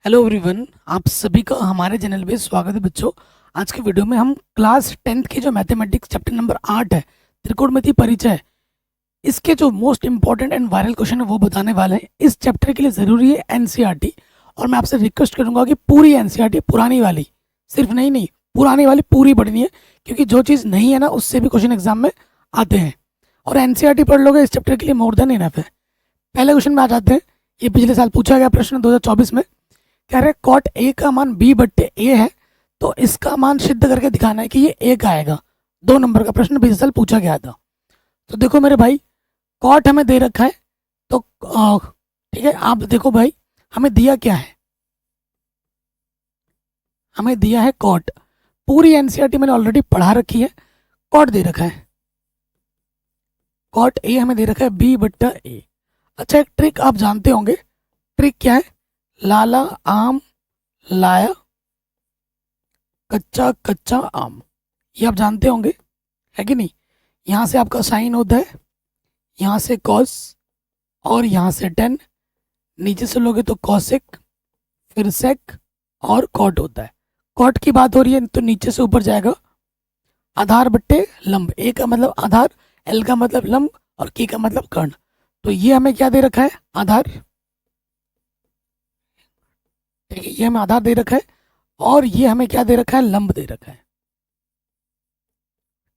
Hello everyone, आप सभी का हमारे चैनल पे स्वागत है बच्चों। आज के वीडियो में हम क्लास 10th की जो मैथमेटिक्स चैप्टर नंबर 8 है, त्रिकोणमिति परिचय, इसके जो most important and viral question है वो बताने वाले हैं। इस चैप्टर के लिए ज़रूरी है एनसीईआरटी, और मैं आपसे रिक्वेस्ट करूंगा कि पूरी एनसीईआरटी, पुरानी वाली सिर्फ नहीं पुरानी वाली पूरी पढ़नी है, क्योंकि जो चीज़ नहीं है ना उससे भी क्वेश्चन एग्जाम में आते हैं। और एनसीईआरटी पढ़ लोगे इस चैप्टर के लिए मोर देन इनफ है। पहले क्वेश्चन में आ जाते हैं। ये पिछले साल पूछा गया प्रश्न 2024 में। कह रहे कॉट ए का मान बी बट्टे ए है, तो इसका मान सिद्ध करके दिखाना है कि ये ए का आएगा। 2 नंबर का प्रश्न पिछले साल पूछा गया था। तो देखो मेरे भाई, कॉट हमें दे रखा है, तो ठीक है, आप देखो भाई, हमें दिया क्या है? हमें दिया है कॉट। पूरी एनसीईआरटी मैंने ऑलरेडी पढ़ा रखी है। कॉट दे रखा है, कॉट ए हमें दे रखा है बी बट्टा ए। अच्छा, एक ट्रिक आप जानते होंगे। ट्रिक क्या है? लाला आम लाया कच्चा कच्चा आम, ये आप जानते होंगे, है कि नहीं? यहाँ से आपका साइन होता है, यहाँ से कॉस, और यहाँ से टेन। नीचे से लोगे तो कॉसिक, फिर सेक, और कॉट होता है। कॉट की बात हो रही है तो नीचे से ऊपर जाएगा आधार बट्टे लंब। ए का मतलब आधार, एल का मतलब लंब, और के का मतलब कर्ण। तो ये हमें क्या दे रखा है? आधार। ठीक है, ये हमें आधार दे रखा है, और ये हमें क्या दे रखा है? लंब दे रखा है।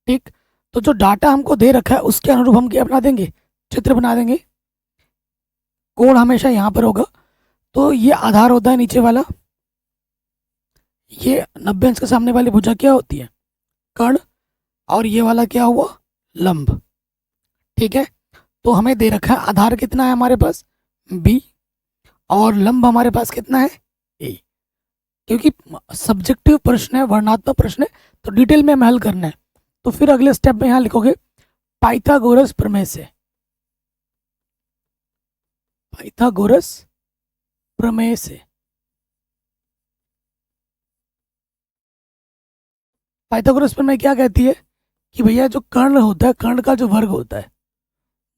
ठीक, तो जो डाटा हमको दे रखा है उसके अनुरूप हम क्या बना देंगे? चित्र बना देंगे। कोण हमेशा यहाँ पर होगा। तो ये आधार होता है नीचे वाला, ये 90 अंश के सामने वाली भुजा क्या होती है? कर्ण। और ये वाला क्या हुआ? लंब। ठीक है, तो हमें दे रखा है आधार कितना है हमारे पास? बी, और लंब हमारे पास कितना है? ए। क्योंकि सब्जेक्टिव प्रश्न है, वर्णनात्मक प्रश्न है, तो डिटेल में हमें हल करना है। तो फिर अगले स्टेप में यहाँ लिखोगे पाइथागोरस प्रमेय से। पाइथागोरस प्रमेय से। पाइथागोरस प्रमेय क्या कहती है कि भैया जो कर्ण होता है, कर्ण का जो वर्ग होता है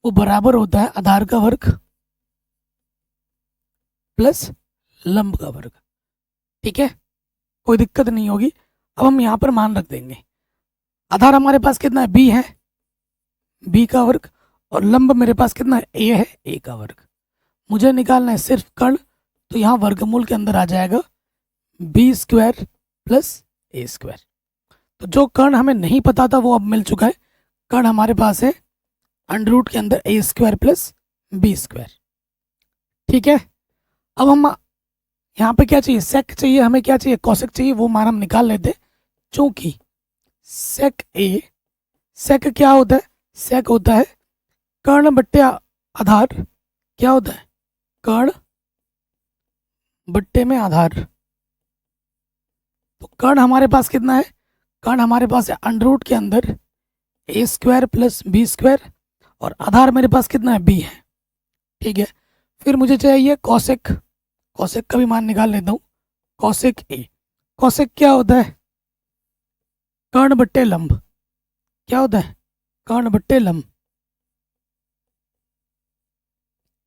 वो बराबर होता है आधार का वर्ग प्लस लंब का वर्ग। ठीक है, कोई दिक्कत नहीं होगी। अब हम यहाँ पर मान रख देंगे। आधार हमारे पास कितना है? बी है, बी का वर्ग, और लंब मेरे पास कितना है? ए है, ए का वर्ग। मुझे निकालना है सिर्फ कर्ण, तो यहाँ वर्गमूल के अंदर आ जाएगा बी स्क्वायर प्लस ए स्क्वायर। तो जो कर्ण हमें नहीं पता था वो अब मिल चुका है। कर्ण हमारे पास है अंडर रूट के अंदर ए स्क्वायर प्लस बी स्क्वायर। ठीक है, अब हम यहाँ पे क्या चाहिए? सेक चाहिए हमें। क्या चाहिए? कॉसेक चाहिए। वो मान हम निकाल लेते, चूंकि सेक ए, सेक क्या होता है? सेक होता है कर्ण बट्टे आधार। क्या होता है? कर्ण बट्टे में आधार। तो कर्ण हमारे पास कितना है? कर्ण हमारे पास है अंडर रूट के अंदर ए स्क्वायर प्लस बी स्क्वायर, और आधार मेरे पास कितना है? बी है। ठीक है, फिर मुझे चाहिए कॉसेक। कॉसेक का भी मान निकाल लेता हूँ। कॉसेक ए, कॉसेक क्या होता है? कर्ण बट्टे लंब। क्या होता है? कर्ण बट्टे लंब।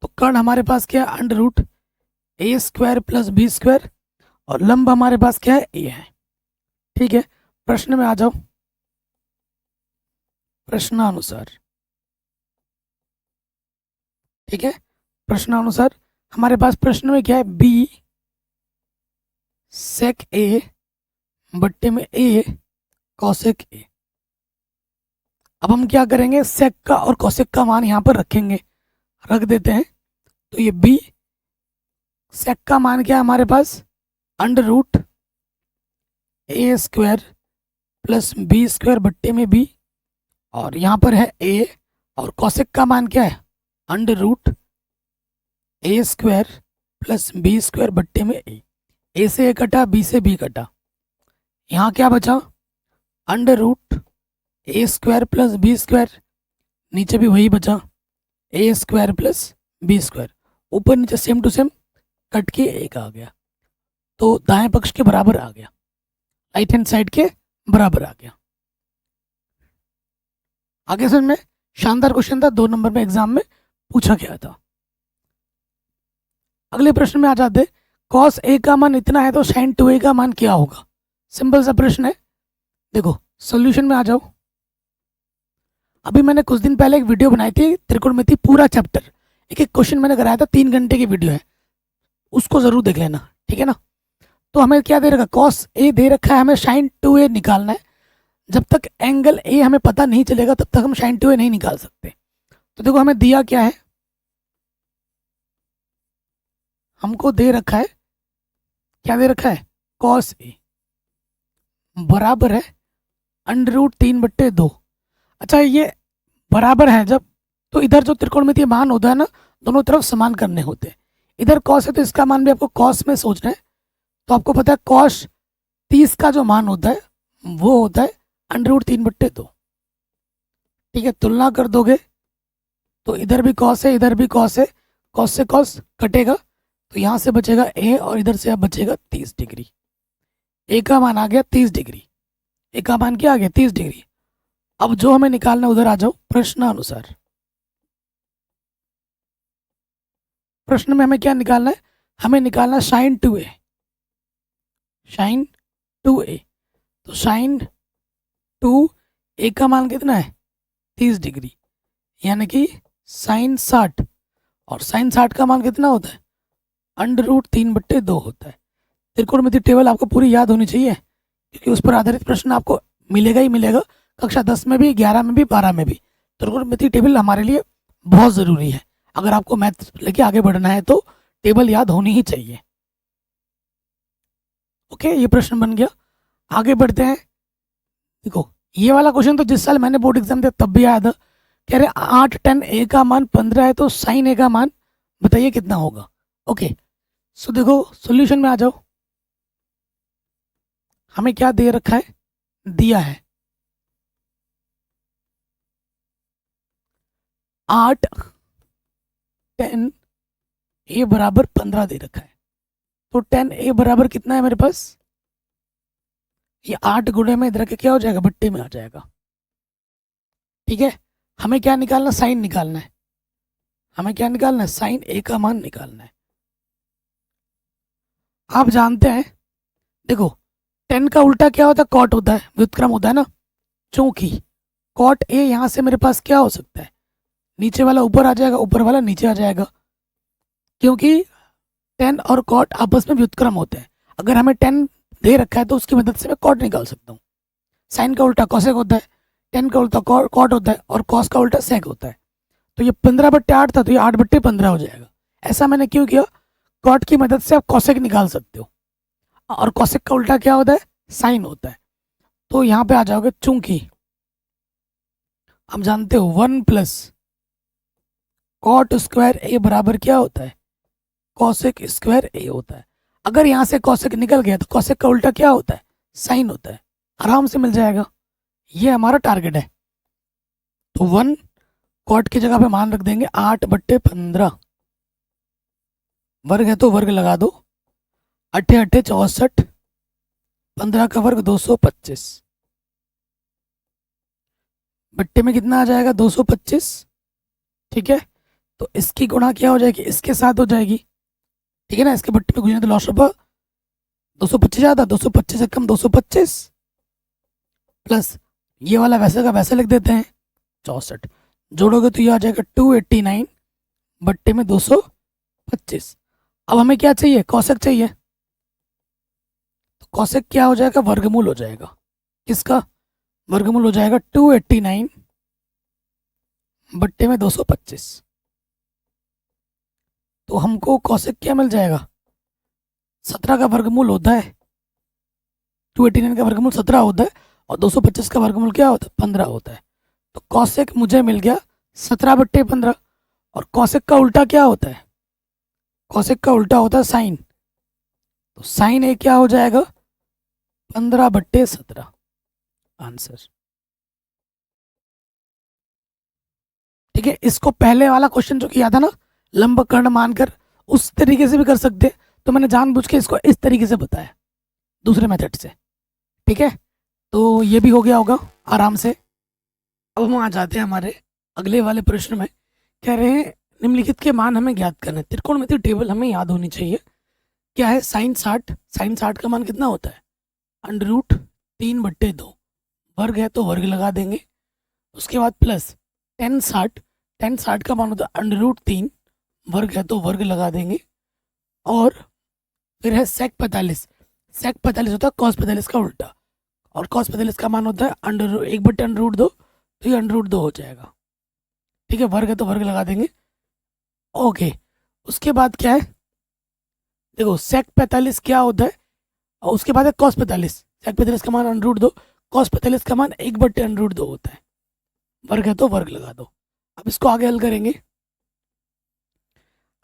तो कर्ण हमारे पास क्या है? अंडर रूट ए स्क्वायर प्लस बी स्क्वायर, और लंब हमारे पास क्या है? ए है। ठीक है, प्रश्न में आ जाओ। प्रश्नानुसार, ठीक है, प्रश्नानुसार हमारे पास प्रश्न में क्या है? बी सेक ए बट्टे में ए कॉसेक ए। अब हम क्या करेंगे? सेक का और कॉसेक का मान यहाँ पर रखेंगे, रख देते हैं। तो ये बी सेक का मान क्या है हमारे पास? अंडर रूट ए स्क्वायर प्लस बी स्क्वायर बट्टे में बी, और यहाँ पर है ए, और कॉसेक का मान क्या है? अंडर रूट ए स्क्वायर प्लस बी स्क्वायर बट्टे में ए। ए से ए कटा, बी से बी कटा, यहाँ क्या बचा? अंडर रूट ए स्क्वायर प्लस बी स्क्वायर, नीचे भी वही बचा A square plus B square. ऊपर नीचे सेम टू सेम कट के एक आ गया, तो दाएं पक्ष के बराबर आ गया, राइट हैंड साइड के बराबर आ गया। आगे समझ में? शानदार क्वेश्चन था, 2 नंबर में एग्जाम में पूछा गया था। अगले प्रश्न में आ जाते, कॉस ए का मान इतना है तो साइन 2a का मान क्या होगा? सिंपल सा प्रश्न है। देखो सॉल्यूशन में आ जाओ। अभी मैंने कुछ दिन पहले एक वीडियो बनाई थी त्रिकोणमिति पूरा चैप्टर, एक एक क्वेश्चन मैंने कराया था, 3 घंटे की वीडियो है, उसको जरूर देख लेना, ठीक है ना। तो हमें क्या दे रखा, कॉस ए दे रखा है, हमें साइन 2a निकालना है। जब तक एंगल ए हमें पता नहीं चलेगा तब तक हम साइन 2a नहीं निकाल सकते। तो देखो हमें दिया क्या है, हमको दे रखा है, क्या दे रखा है, कॉस ए बराबर है √3/2। अच्छा ये बराबर है जब, तो इधर जो त्रिकोणमितीय मान होता है ना, दोनों तरफ समान करने होते हैं। इधर कॉस है तो इसका मान भी आपको कॉस में सोचना है। तो आपको पता है कॉस 30 का जो मान होता है वो होता है √3/2। ठीक है, तुलना कर दोगे तो इधर भी कॉस है, इधर भी कॉस है, कॉस से कॉस कटेगा तो यहाँ से बचेगा ए और इधर से अब बचेगा 30 डिग्री। ए का मान आ गया 30 डिग्री, ए का मान क्या आ गया 30 डिग्री। अब जो हमें निकालना है उधर आ जाओ प्रश्नानुसार। प्रश्न में हमें क्या निकालना है, हमें निकालना है साइन 2a, साइन 2a। तो साइन 2a का मान कितना है 30 डिग्री, यानी कि साइन 60, और साइन 60 का मान कितना होता है √3/2 होता है। त्रिकोणमिति टेबल आपको पूरी याद होनी चाहिए क्योंकि उस पर आधारित प्रश्न आपको मिलेगा ही मिलेगा, कक्षा 10 में भी, 11 में भी, 12 में भी। त्रिकोणमिति टेबल हमारे लिए बहुत ज़रूरी है। अगर आपको मैथ लेके आगे बढ़ना है तो टेबल याद होनी ही चाहिए। ओके, ये प्रश्न बन गया। आगे बढ़ते हैं। देखो ये वाला क्वेश्चन तो जिस साल मैंने बोर्ड एग्जाम दिया तब भी आया था। कह रहे 8 tan a का मान 15 है तो साइन a का मान बताइए कितना होगा। ओके सो देखो सॉल्यूशन में आ जाओ। हमें क्या दे रखा है, दिया है 8 tan a बराबर 15 दे रखा है। तो tan a बराबर कितना है मेरे पास, ये 8 गुणे में इधर के क्या हो जाएगा, भट्टी में आ जाएगा। ठीक है, हमें क्या निकालना, साइन निकालना है। हमें क्या निकालना है, साइन a का मान निकालना है। आप जानते हैं, देखो tan का उल्टा क्या होता है, कॉट होता है, व्युत्क्रम होता है ना। चूंकि कॉट a यहाँ से मेरे पास क्या हो सकता है, नीचे वाला ऊपर आ जाएगा, ऊपर वाला नीचे आ जाएगा, क्योंकि tan और कॉट आपस में व्युत्क्रम होते हैं। अगर हमें tan दे रखा है तो उसकी मदद से मैं कॉट निकाल सकता हूँ। साइन का उल्टा कॉसेक होता है, tan का उल्टा कॉट होता है और कॉस का उल्टा सेक होता है। तो ये 15/8 था तो ये 8/15 हो जाएगा। ऐसा मैंने क्यों किया, कॉट की मदद से आप कॉसेक निकाल सकते हो और कॉसेक का उल्टा क्या होता है, साइन होता है। तो यहाँ पे आ जाओगे, चूंकि आप जानते हो 1 + कॉट स्क्वायर a बराबर क्या होता है, कॉसेक स्क्वायर a होता है। अगर यहाँ से कॉसेक निकल गया तो कॉसेक का उल्टा क्या होता है, साइन होता है। आराम से मिल जाएगा, ये हमारा टारगेट है। तो 1 कॉट की जगह पे मान रख देंगे 8/15, वर्ग है तो वर्ग लगा दो, 8 8 64, 15 का वर्ग 225, बट्टे में कितना आ जाएगा 225। ठीक है, तो इसकी गुणा क्या हो जाएगी, इसके साथ हो जाएगी। ठीक है ना, इसके बट्टे में गुजना तो लॉस होगा, 225 आता, 225 से कम 225 प्लस ये वाला वैसे का वैसे लिख देते हैं 64, जोड़ोगे तो ये आ जाएगा 289 बट्टे में 225। अब हमें क्या चाहिए, कौशिक चाहिए। तो कौशिक क्या हो जाएगा, वर्गमूल हो जाएगा। किसका वर्गमूल हो जाएगा, 289 बट्टे में 225। तो हमको कौशिक क्या मिल जाएगा, 17 का वर्गमूल होता है, 289 का वर्गमूल 17 होता है और 225 का वर्गमूल क्या होता है, 15 होता है। तो कौशिक मुझे मिल गया 17/15। और कौशिक का उल्टा क्या होता है, कौशिक का उल्टा होता है साइन। तो साइन ए क्या हो जाएगा, 15/17 आंसर। ठीक है, इसको पहले वाला क्वेश्चन जो किया था ना, लंबकर्ण मानकर, उस तरीके से भी कर सकते, तो मैंने जानबूझ के इसको इस तरीके से बताया दूसरे मेथड से। ठीक है, तो ये भी हो गया होगा आराम से। अब हम आ जाते हैं हमारे अगले वाले प्रश्न में। कह रहे हैं निम्नलिखित के मान हमें ज्ञात करना है। त्रिकोणमितीय टेबल हमें याद होनी चाहिए। क्या है साइन 60 का मान कितना होता है √3/2 वर्ग है तो वर्ग लगा देंगे। उसके बाद प्लस टेन 60 का मान होता है √3 वर्ग है तो वर्ग लगा देंगे। और फिर है sec 45 होता है cos 45 का उल्टा, और cos 45 का मान होता है 1/√2, तो ये √2 हो जाएगा। ठीक है, वर्ग है तो वर्ग लगा देंगे। ओके, उसके बाद क्या है, देखो sec 45 क्या होता है, और उसके बाद है cos 45। sec 45 का मान √2, cos 45 का मान 1/√2 होता है, वर्ग है तो वर्ग लगा दो। अब इसको आगे हल करेंगे,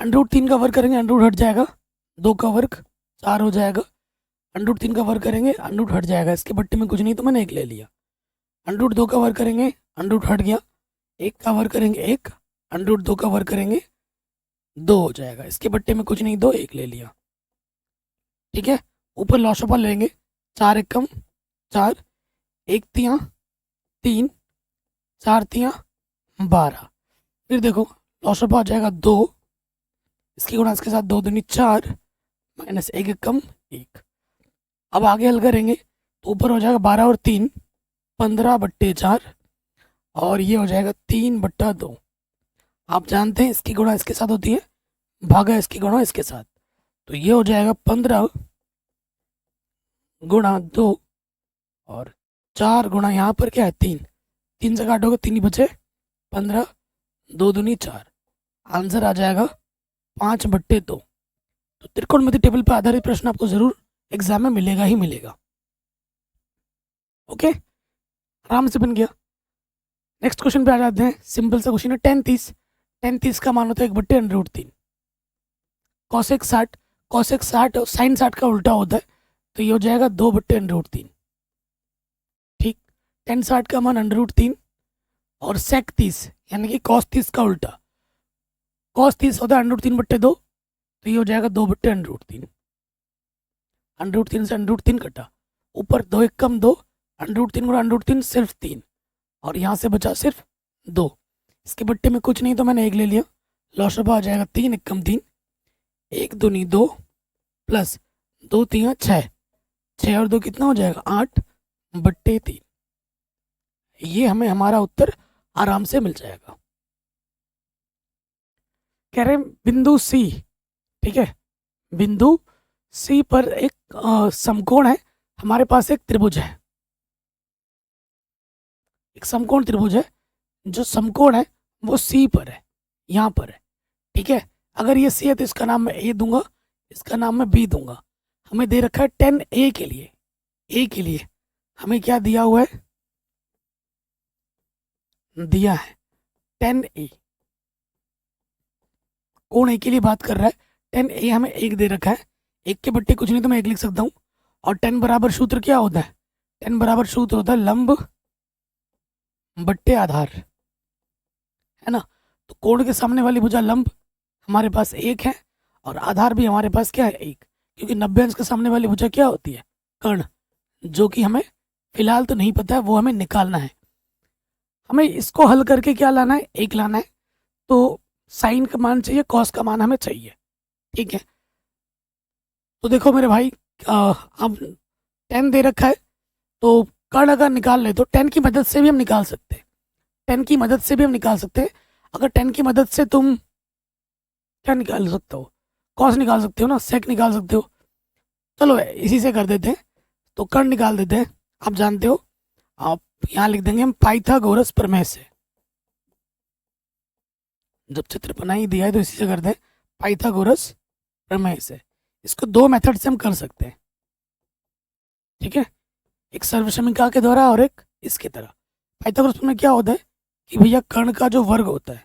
√3 का वर्ग करेंगे, अंडरूट हट जाएगा, 2 का वर्ग 4 हो जाएगा, √3 का वर्ग करेंगे, अंडरूट हट जाएगा, इसके बट्टे में कुछ नहीं तो मैंने 1 ले लिया। √2 का वर्ग करेंगे, अंडरूट हट गया, 1 का वर्ग करेंगे 1, √2 का वर्ग करेंगे 2 हो जाएगा, इसके बट्टे में कुछ नहीं, 2 1 ले लिया। ठीक है, ऊपर लॉशोपा लेंगे, 4 एकम 4, 1 तियाँ 3, 4 तियाँ 12। फिर देखो लॉशोपा हो जाएगा 2, इसकी गुणा इसके साथ 2 दूनी 4, माइनस 1 एकम 1। अब आगे हल करेंगे तो ऊपर हो जाएगा 12 और 3 15/4, और ये हो जाएगा 3/2। आप जानते हैं इसकी गुणा इसके साथ होती है, भागा इसकी गुणा इसके साथ, तो ये हो जाएगा 15 गुणा 2, और 4 गुणा यहाँ पर क्या है 3, 3 से काटोगे 3 ही बचे, 15 2 दूनी 4, आंसर आ जाएगा 5/2। तो त्रिकोणमिति टेबल पर आधारित प्रश्न आपको जरूर एग्जाम में मिलेगा ही मिलेगा। ओके, आराम से बन गया। नेक्स्ट क्वेश्चन पे आ जाते हैं, सिंपल सा क्वेश्चन है, tan 30 का मान होता है 1/√3। cosec 60 और sin 60 का उल्टा होता है, तो ये हो जाएगा 2/√3। ठीक, tan 60 का मान √3, और sec 30 यानी कि cos 30 का उल्टा, cos 30 होता है √3/2, तो ये हो जाएगा 2/√3। √3 से √3 कटा, ऊपर 2 एक कम 2, √3 गुणा √3 सिर्फ 3, और यहाँ से बचा सिर्फ 2, इसके बट्टे में कुछ नहीं तो मैंने 1 ले लिया, लॉशोपा आ जाएगा 3 एक कम 3, 1 दूनी 2, प्लस 2 3 6, 6 और 2 कितना हो जाएगा 8/3। ये हमें हमारा उत्तर आराम से मिल जाएगा। कह रहे बिंदु सी, ठीक है, बिंदु सी पर एक समकोण है, हमारे पास एक त्रिभुज है, एक समकोण त्रिभुज है, जो समकोण है वो सी पर है, यहाँ पर है। ठीक है, अगर ये सी है तो इसका नाम मैं ए दूंगा, इसका नाम मैं बी दूंगा। हमें दे रखा है tan ए के लिए, ए के लिए हमें क्या दिया हुआ है, दिया है tan ए, कोण ए के लिए बात कर रहा है, tan ए हमें 1 दे रखा है, 1 के बट्टे कुछ नहीं तो मैं 1 लिख सकता हूँ। और tan बराबर सूत्र क्या होता है, tan बराबर सूत्र होता है लंब बट्टे आधार, है ना। तो कोण के सामने वाली भुजा लंब हमारे पास 1 है, और आधार भी हमारे पास क्या है 1, क्योंकि 90 अंश के सामने वाली भुजा क्या होती है, कर्ण, जो कि हमें फिलहाल तो नहीं पता है, वो हमें निकालना है। हमें इसको हल करके क्या लाना है, 1 लाना है, तो साइन का मान चाहिए, कॉस का मान हमें चाहिए। ठीक है, तो देखो मेरे भाई, अब tan दे रखा है, तो कर्ण अगर निकाल ले तो tan की मदद से भी हम निकाल सकते हैं, tan की मदद से भी हम निकाल सकते हैं। अगर tan की मदद से तुम क्या निकाल सकते हो, कॉस निकाल सकते हो ना, सेक निकाल सकते हो। चलो इसी से कर देते हैं, तो कर्ण निकाल देते हैं। आप जानते हो, आप यहाँ लिख देंगे हम पाइथागोरस प्रमेय से, जब चित्र बना ही दिया है तो इसी से करते हैं, पाइथागोरस प्रमेय से। इसको 2 मेथड से हम कर सकते हैं, ठीक है, एक सर्वसमीका के द्वारा और एक इसके तरह। पाइथागोरस प्रमेय क्या होता है कि भैया कर्ण का जो वर्ग होता है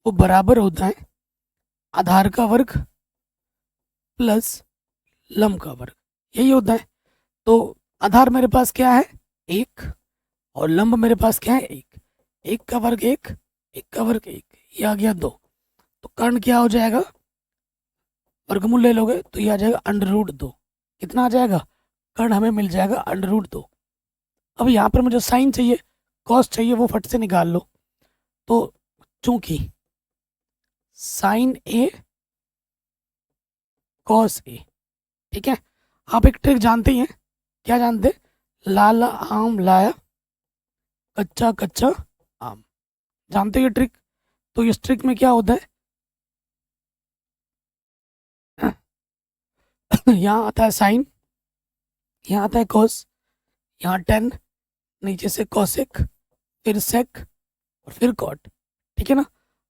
वो बराबर होता है आधार का वर्ग प्लस लंब का वर्ग, यही होता है। तो आधार मेरे पास क्या है 1, और लंब मेरे पास क्या है 1, 1 का वर्ग 1, 1 का वर्ग 1, ये आ गया 2। तो कर्ण क्या हो जाएगा, वर्गमूल ले लोगे तो ये आ जाएगा √2। कितना आ जाएगा, कर्ण हमें मिल जाएगा √2। अब यहाँ पर मुझे साइन चाहिए, कॉस चाहिए, वो फट से निकाल लो। तो चूंकि साइन ए कॉस ए ठीक है, आप एक ट्रिक जानते ही हैं, क्या जानते? लाला आम लाया, कच्चा कच्चा आम, जानते हो ये ट्रिक? तो इस ट्रिक में क्या होता है यहाँ आता है साइन, यहाँ आता है कॉस, यहाँ टेन, नीचे से कॉसेक, फिर सेक और फिर कॉट, ठीक है ना।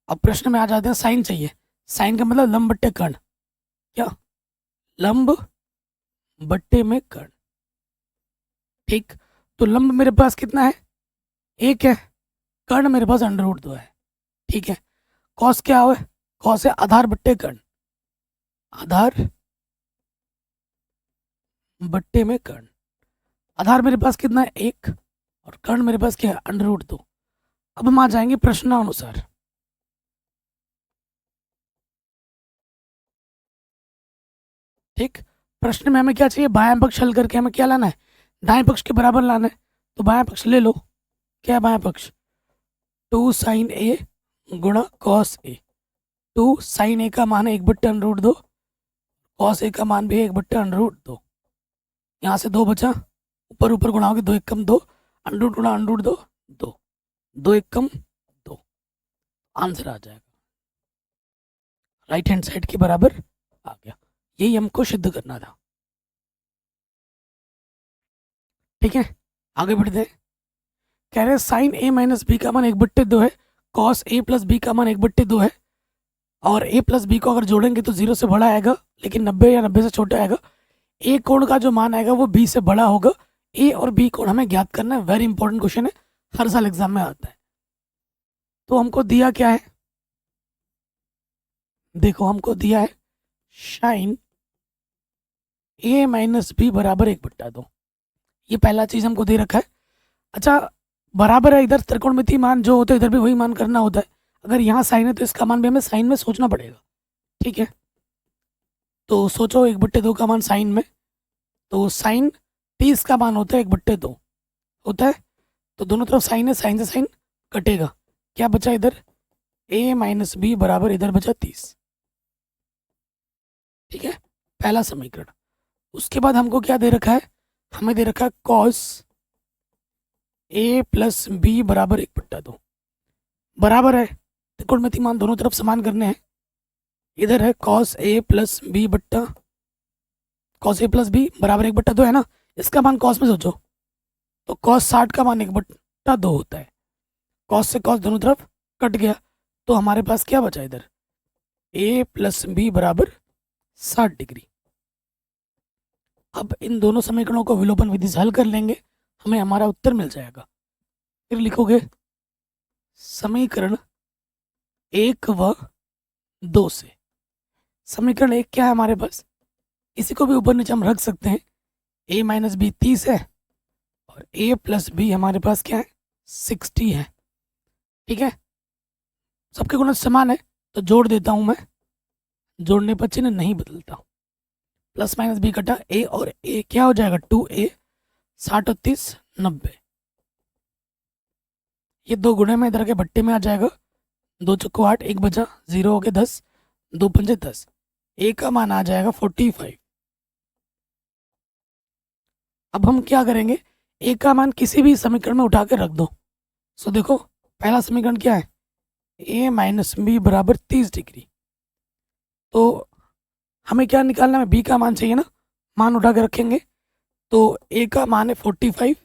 अब प्रश्न में आ जाते हैं, साइन चाहिए। साइन का मतलब लंब बट्टे कर्ण, क्या? लंब बट्टे में कर्ण, ठीक। तो लंब मेरे पास कितना है? एक है। कर्ण मेरे पास अंडर रूट 2 है, ठीक है। कॉस क्या है? कॉस है आधार बट्टे कर्ण, आधार बट्टे में कर्ण। आधार मेरे पास कितना है? एक, और कर्ण मेरे पास क्या है? Under root 2। अब हम आ जाएंगे प्रश्नानुसार। ठीक, प्रश्न में हमें क्या चाहिए? बायां पक्ष हल करके हमें क्या लाना है? दाएं पक्ष के बराबर लाना है। तो बायां पक्ष ले लो, क्या है बायां पक्ष? 2 साइन ए गुणा कॉस ए। 2 साइन ए का मान है 1/√2, कॉस ए का मान भी है 1/√2। यहाँ से 2 बचा, ऊपर ऊपर गुणाओगे 2 एकम 2, अंडर रूट गुणा अंडर रूट 2, 2, 2 एकम 2, आंसर आ जाएगा राइट हैंड साइड के बराबर आ गया। यही हमको सिद्ध करना था, ठीक है। आगे बढ़ते हैं, कह रहे साइन ए माइनस बी का मान 1/2 है, कॉस ए प्लस बी का मान 1/2 है, और ए प्लस बी को अगर जोड़ेंगे तो 0 से बड़ा आएगा, लेकिन 90 या 90 से छोटा आएगा। ए कोण का जो मान आएगा वो बी से बड़ा होगा। ए और बी कोण हमें ज्ञात करना है, वेरी इंपॉर्टेंट क्वेश्चन है, हर साल एग्जाम में आता है। तो हमको दिया क्या है? देखो हमको दिया है साइन ए माइनस बी बराबर 1/2, ये पहला चीज हमको दे रखा है। अच्छा, बराबर है, इधर त्रिकोणमितीय मान जो होते हैं इधर भी वही मान करना होता है। अगर यहाँ साइन है तो इसका मान भी हमें साइन में सोचना पड़ेगा, ठीक है। तो सोचो 1/2 का मान साइन में, तो साइन 30 का मान होता है 1/2 होता है। तो दोनों तरफ साइन है, साइन से साइन कटेगा, क्या बचा इधर? ए माइनस बी बराबर इधर बचा 30, ठीक है, पहला समीकरण। उसके बाद हमको क्या दे रखा है? हमें दे रखा है कॉस ए प्लस बी बराबर 1/2, बराबर है, त्रिकोणमितीय मान दोनों तरफ समान करने हैं। इधर है कॉस ए प्लस बी बट्टा कॉस ए प्लस बी बराबर 1/2 है ना। इसका मान कॉस में सोचो, तो कॉस 60 का मान 1/2 होता है। कॉस से कॉस दोनों तरफ कट गया, तो हमारे पास क्या बचा इधर? ए प्लस बी बराबर 60 डिग्री। अब इन दोनों समीकरणों को विलोपन विधि से हल कर लेंगे, हमें हमारा उत्तर मिल जाएगा। फिर लिखोगे समीकरण 1 व 2 से। समीकरण 1 क्या है हमारे पास? इसी को भी ऊपर नीचे हम रख सकते हैं। ए माइनस बी 30 है, और ए प्लस बी हमारे पास क्या है? 60 है, ठीक है। सबके गुणज समान है, तो जोड़ देता हूं मैं, जोड़ने पर चिन्ह नहीं बदलता। प्लस माइनस बी कटा ए और ए क्या हो जाएगा? 2a, 60 और 30 90। ये 2 गुणे में इधर के भट्टे में आ जाएगा, 2 चौको 8, 1 बचा, 0 हो गया 10, 2 पंजे 10, ए का मान आ जाएगा 45। अब हम क्या करेंगे? ए का मान किसी भी समीकरण में उठा के रख दो। सो देखो पहला समीकरण क्या है? ए माइनस बी बराबर 30 डिग्री। तो हमें क्या निकालना है? बी का मान चाहिए ना, मान उठा के रखेंगे। तो ए का मान है 45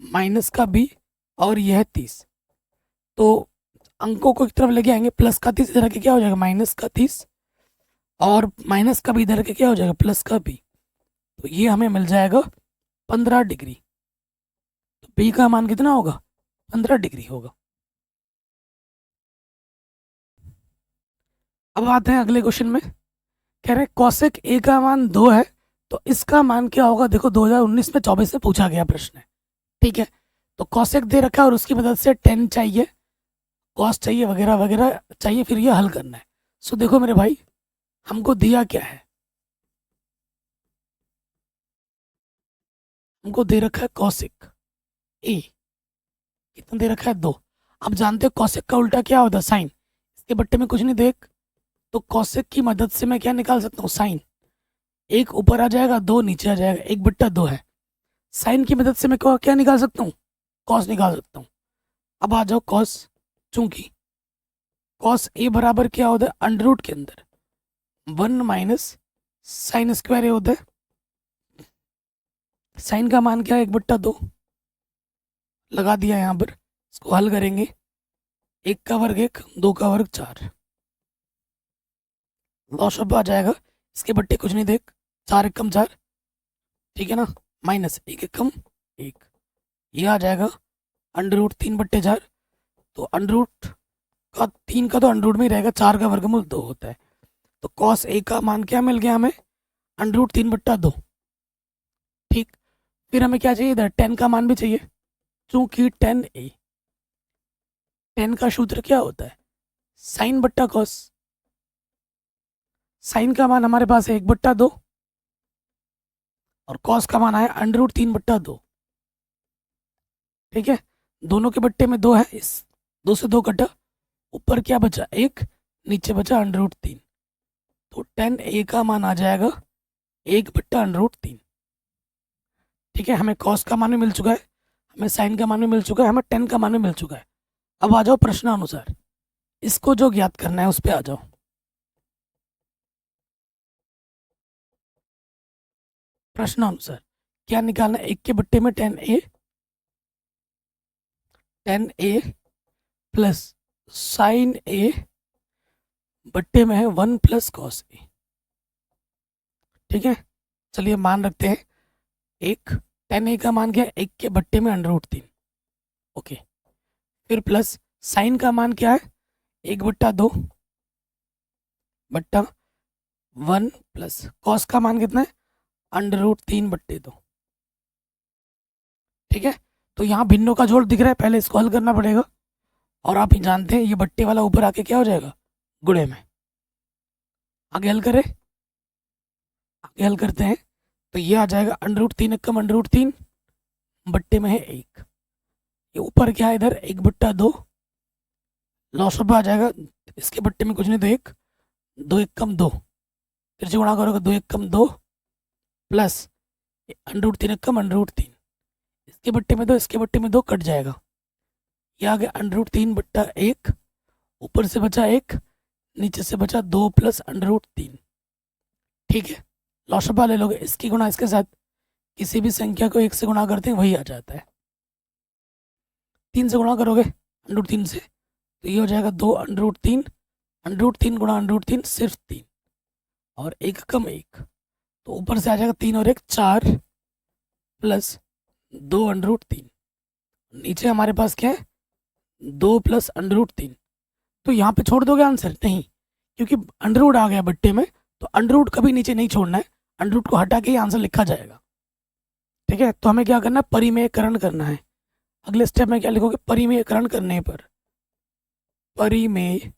माइनस का बी, और यह है 30। तो अंकों को एक तरफ लेके आएंगे, प्लस का 30 इधर के क्या हो जाएगा? माइनस का 30, और माइनस का भी इधर के क्या हो जाएगा? प्लस का बी। तो ये हमें मिल जाएगा 15 डिग्री। तो बी का मान कितना होगा? 15 डिग्री होगा। अब आते हैं अगले क्वेश्चन में, कह रहे कॉसेक ए का मान 2 है, तो इसका मान क्या होगा? देखो 2019 में 24 में पूछा गया प्रश्न है, ठीक है। तो कॉसेक दे रखा है और उसकी मदद से टेन चाहिए, कॉस चाहिए, वगैरह वगैरह चाहिए, फिर ये हल करना है। सो देखो मेरे भाई, हमको दिया क्या है? हमको दे रखा है कॉसेक ए, कितना दे रखा है? 2। अब जानते हो कॉसेक का उल्टा क्या होता है? साइन। इसके बट्टे में कुछ नहीं देख, तो कॉसेक की मदद से मैं क्या निकाल सकता हूँ? साइन। एक ऊपर आ जाएगा, दो नीचे आ जाएगा, 1/2 है। साइन की मदद से मैं क्या निकाल सकता हूँ? कॉस निकाल सकता हूँ। अब आ जाओ कॉस, चूंकि कॉस ए बराबर क्या होता है अंडर रूट के अंदर 1 माइनस साइन स्क्वायर ए होता है। साइन का मान क्या है? 1/2 लगा दिया यहाँ पर। इसको हल करेंगे, 1 का वर्ग 1, 2 का वर्ग 4, लॉशअप आ जाएगा। इसके बट्टे कुछ नहीं देख, 4 1 कम 4, ठीक है ना, माइनस 1 1 कम 1, ये आ जाएगा अंडर रूट 3/4। तो अंडर रूट का 3 का तो अंडर रूट में ही रहेगा, 4 का वर्गमूल 2 होता है। तो कॉस ए का मान क्या मिल गया हमें? Under root 3/2। ठीक, फिर हमें क्या चाहिए? इधर 10 का मान भी चाहिए, चूंकि 10a, 10 का सूत्र क्या होता है? साइन बट्टा कॉस। साइन का मान हमारे पास है 1/2 और कॉस का मान आया अंडर रूट 3/2। ठीक है, दोनों के बट्टे में 2 है, इस 2 से 2 कटा, ऊपर क्या बचा? 1, नीचे बचा अंडर रूट 3। तो 10a का मान आ जाएगा 1/√3। ठीक है, हमें कॉस का मान भी मिल चुका है, हमें साइन का मान भी मिल चुका है, हमें 10 का मान भी मिल चुका है। अब आ जाओ प्रश्नानुसार, इसको जो ज्ञात करना है उस पर आ जाओ। प्रश्नानुसार क्या निकालना है? 1 के बट्टे में 10a प्लस साइन ए बट्टे में है 1 प्लस कॉस ए। ठीक है, चलिए मान रखते हैं 1, 10a का मान क्या है? 1 के बट्टे में अंडर रूट 3। ओके, फिर प्लस साइन का मान क्या है? 1/2 बट्टा 1 प्लस कॉस का मान कितना है? Under root 3/2। ठीक है, तो यहाँ भिन्नों का जोड़ दिख रहा है, पहले इसको हल करना पड़ेगा। और आप ही जानते हैं ये बट्टे वाला ऊपर आके क्या हो जाएगा? गुणे में। आगे हल करें, आगे हल करते हैं। तो ये आ जाएगा अंडर रूट 3 कम अंडर रूट 3 बट्टे में है 1, ये ऊपर क्या है? इधर 1/2, लॉसअप आ जाएगा, इसके बट्टे में कुछ नहीं तो 1, 2 1 कम 2, फिर से गुणा करोगे 2 1 कम 2 प्लस अंडर रूट 3 कम अंडर रूट 3, इसके बट्टे में 2, इसके बट्टे में 2 कट जाएगा, ये आ गया अंडर रूट 3/1, ऊपर से बचा 1, नीचे से बचा 2 प्लस अंडर रूट 3। ठीक है, लॉसअप ले लोगे, इसकी गुणा इसके साथ, किसी भी संख्या को 1 से गुणा करते हैं वही आ जाता है। 3 से गुणा करोगे अंडर रूट 3 से, तो ये हो जाएगा 2 अंडर रूट 3 गुणा अंडर रूट 3 सिर्फ 3, और 1 कम 1, तो ऊपर से आ जाएगा 3 और 1 4 प्लस 2 अंडर रूट 3, नीचे हमारे पास क्या है? 2 प्लस अंडर रूट 3। तो यहाँ पे छोड़ दोगे आंसर? नहीं, क्योंकि अंडर रूट आ गया बट्टे में, तो अंडर रूट कभी नीचे नहीं छोड़ना है, अंडर रूट को हटा के ही आंसर लिखा जाएगा। ठीक है, तो हमें क्या करना है? परिमेयकरण करना है। अगले स्टेप में क्या लिखोगे? परिमेयकरण करने पर, परिमेयकरण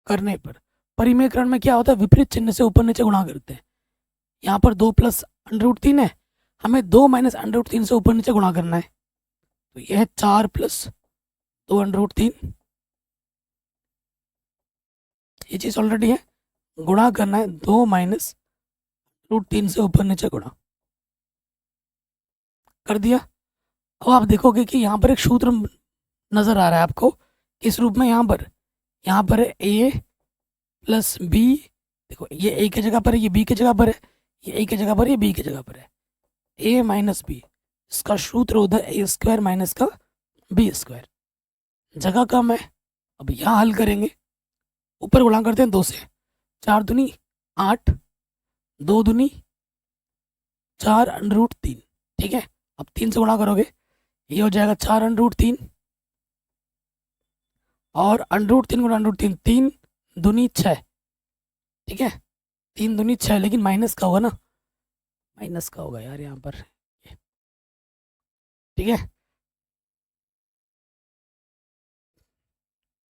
करने पर, परिमेयकरण में क्या होता है? विपरीत चिन्ह से ऊपर नीचे गुणा करते हैं। यहाँ पर 2 प्लस अंडर रूट 3 है, हमें 2 माइनस अंडर रूट 3 से ऊपर नीचे गुणा करना है, तो यह है 4 प्लस 2 अंडर रूट 3, ये चीज़ ऑलरेडी है, गुणा करना है 2 माइनस रूट 3 से ऊपर नीचे गुणा कर दिया। अब आप देखोगे कि यहाँ पर एक सूत्र नज़र आ रहा है आपको, किस रूप में? यहाँ पर है a प्लस बी, देखो ये a की जगह पर है, ये b की जगह पर है, ये a की जगह पर है, ये b की जगह पर है, a माइनस बी, इसका सूत्र होता है a² माइनस का b²। जगह कम है, अब यहाँ हल करेंगे, ऊपर गुणा करते हैं 2 से, 4 दूनी 8, 2 दूनी 4 अंडर रूट 3। ठीक है, अब 3 से गुणा करोगे, ये हो जाएगा 4 अंडर रूट 3, और अंडर रूट 3 गुणा अंडर रूट 3, 3 दूनी 6। ठीक है, 3 दूनी 6, लेकिन माइनस का होगा ना, माइनस का होगा यार यहाँ पर। ठीक है,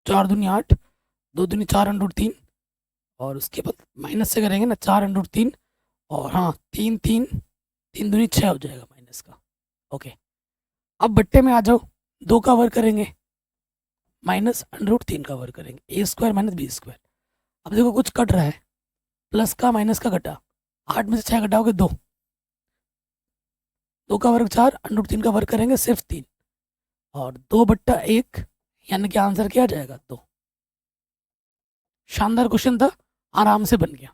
4 दूनी 8, 2 दूनी 4 अंडर रूट 3, और उसके बाद माइनस से करेंगे ना, 4 अंडर रूट 3, और हाँ 3 3, 3 दूनी 6 हो जाएगा माइनस का। ओके, अब बट्टे में आ जाओ, 2 का वर्ग करेंगे, माइनस अंडर रूट 3 का वर्ग करेंगे, ए स्क्वायर माइनस बी स्क्वायर। अब देखो कुछ कट रहा है, प्लस का माइनस का घटा, 8 में से 6 घटाओगे 2, 2 का वर्ग 4, अंडर रूट 3 का वर्ग करेंगे सिर्फ 3, और 2/1 यानी कि आंसर क्या आ जाएगा 2। शानदार क्वेश्चन था, आराम से बन गया।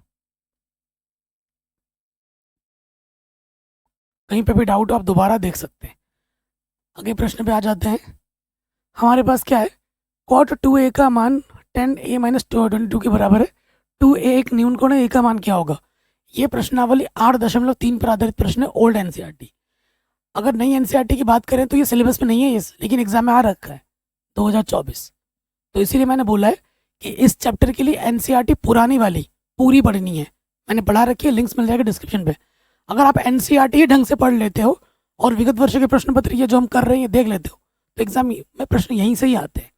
कहीं पे भी डाउट हो आप दोबारा देख सकते हैं। अगले प्रश्न पे आ जाते हैं। हमारे पास क्या है, कॉट 2a का मान 10a माइनस 22 के बराबर है। 2a एक न्यून कोण है, a का मान क्या होगा? ये प्रश्नावली 8.3 पर आधारित प्रश्न है, ओल्ड एनसीईआरटी। अगर नई एनसीईआरटी की बात करें तो ये सिलेबस में नहीं है, ये लेकिन एग्जाम में आ रखा है 2024। तो इसीलिए मैंने बोला है कि इस चैप्टर के लिए एनसीईआरटी पुरानी वाली पूरी पढ़नी है, मैंने पढ़ा रखी है, लिंक्स मिल जाएगा डिस्क्रिप्शन पे। अगर आप एनसीईआरटी ही ढंग से पढ़ लेते हो और विगत वर्ष के प्रश्न पत्र ये जो हम कर रहे हैं देख लेते हो, तो एग्जाम में प्रश्न यहीं से ही आते हैं।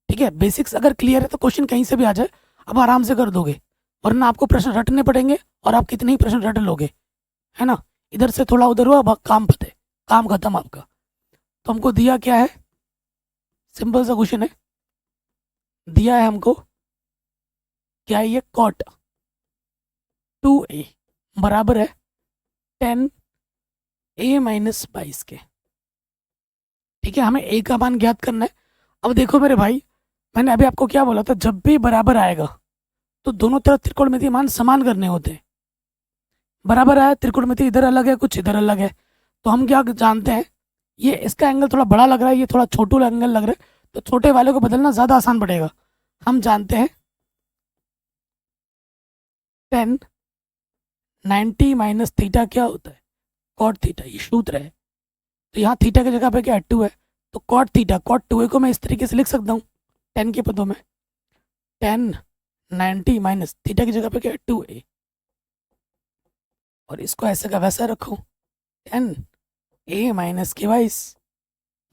ठीक है, बेसिक्स अगर क्लियर है तो क्वेश्चन कहीं से भी आ जाए अब आराम से कर दोगे, वरना आपको प्रश्न रटने पड़ेंगे और आप कितने ही प्रश्न रट लोगे, है ना। इधर से थोड़ा उधर हुआ, अब काम पते, काम खत्म आपका। तो हमको दिया क्या है, सिंपल सा क्वेश्चन है, दिया है हमको क्या है, ये कॉट 2a बराबर है 10a माइनस 22 के। ठीक है, हमें a का मान ज्ञात करना है। अब देखो मेरे भाई, मैंने अभी आपको क्या बोला था, जब भी बराबर आएगा तो दोनों तरफ त्रिकोणमितीय मान समान करने होते हैं। बराबर आया, त्रिकोणमिति इधर अलग है, कुछ इधर अलग है, तो हम क्या जानते हैं, ये इसका एंगल थोड़ा बड़ा लग रहा है, ये थोड़ा छोटा एंगल लग रहा है, तो छोटे वाले को बदलना ज़्यादा आसान पड़ेगा। हम जानते हैं 10 90 माइनस थीटा क्या होता है, कॉट थीटा, ये सूत्र है। तो यहाँ थीटा की जगह पे क्या 2 है, तो कॉट थीटा, कॉट 2a को मैं इस तरीके से लिख सकता हूँ 10 के पदों में, 10 90 माइनस थीटा की जगह पे क्या 2a, और इसको ऐसे का वैसा रखो 10a माइनस के 22,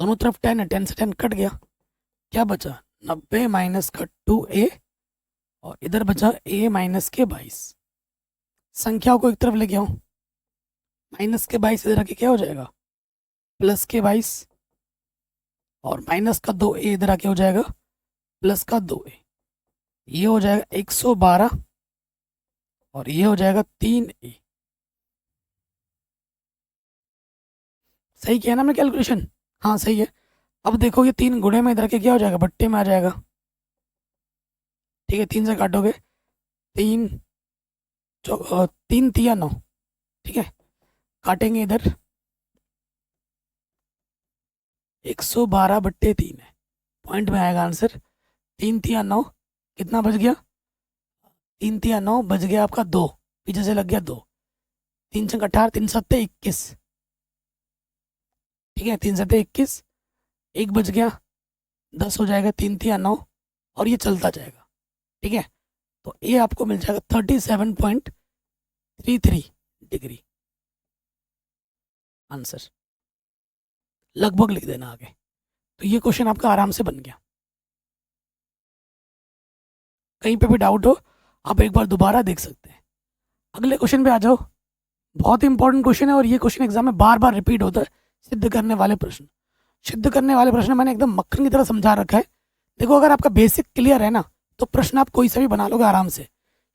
दोनों तरफ 10 है, 10 से 10 कट गया, क्या बचा 90 माइनस का 2a, और इधर बचा a माइनस के 22। संख्याओं को एक तरफ लेके आऊँ, माइनस के 22 इधर आके क्या हो जाएगा प्लस के 22, और माइनस का 2a इधर आके हो जाएगा प्लस का 2a, ये हो जाएगा 112, और ये हो जाएगा 3a। सही किया ना मैं कैलकुलेशन? हाँ सही है। अब देखो ये 3 गुणे में इधर के क्या हो जाएगा, बट्टे में आ जाएगा। ठीक है, 3 से काटोगे, 3 3 तिया 9, ठीक है, काटेंगे इधर 112/3 है, पॉइंट में आएगा आंसर। 3 तिया 9, कितना बच गया, 3 तिया 9 बच गया आपका 2, पीछे से लग गया 2, 3 से 18, 3 सत्ते 21, ठीक है, 3 सत्ते 21, एक बच गया, 10 हो जाएगा, 3 तिया 9, और ये चलता जाएगा। ठीक है, तो ये आपको मिल जाएगा 37.33 डिग्री आंसर, लगभग लिख देना आगे। तो ये क्वेश्चन आपका आराम से बन गया। कहीं पे भी डाउट हो आप एक बार दोबारा देख सकते हैं। अगले क्वेश्चन पे आ जाओ, बहुत इंपॉर्टेंट क्वेश्चन है और ये क्वेश्चन एग्जाम में बार बार रिपीट होता है। सिद्ध करने वाले प्रश्न, सिद्ध करने वाले प्रश्न मैंने एकदम मक्खन की तरह समझा रखा है। देखो अगर आपका बेसिक क्लियर है ना तो प्रश्न आप कोई सा भी बना लोगे आराम से।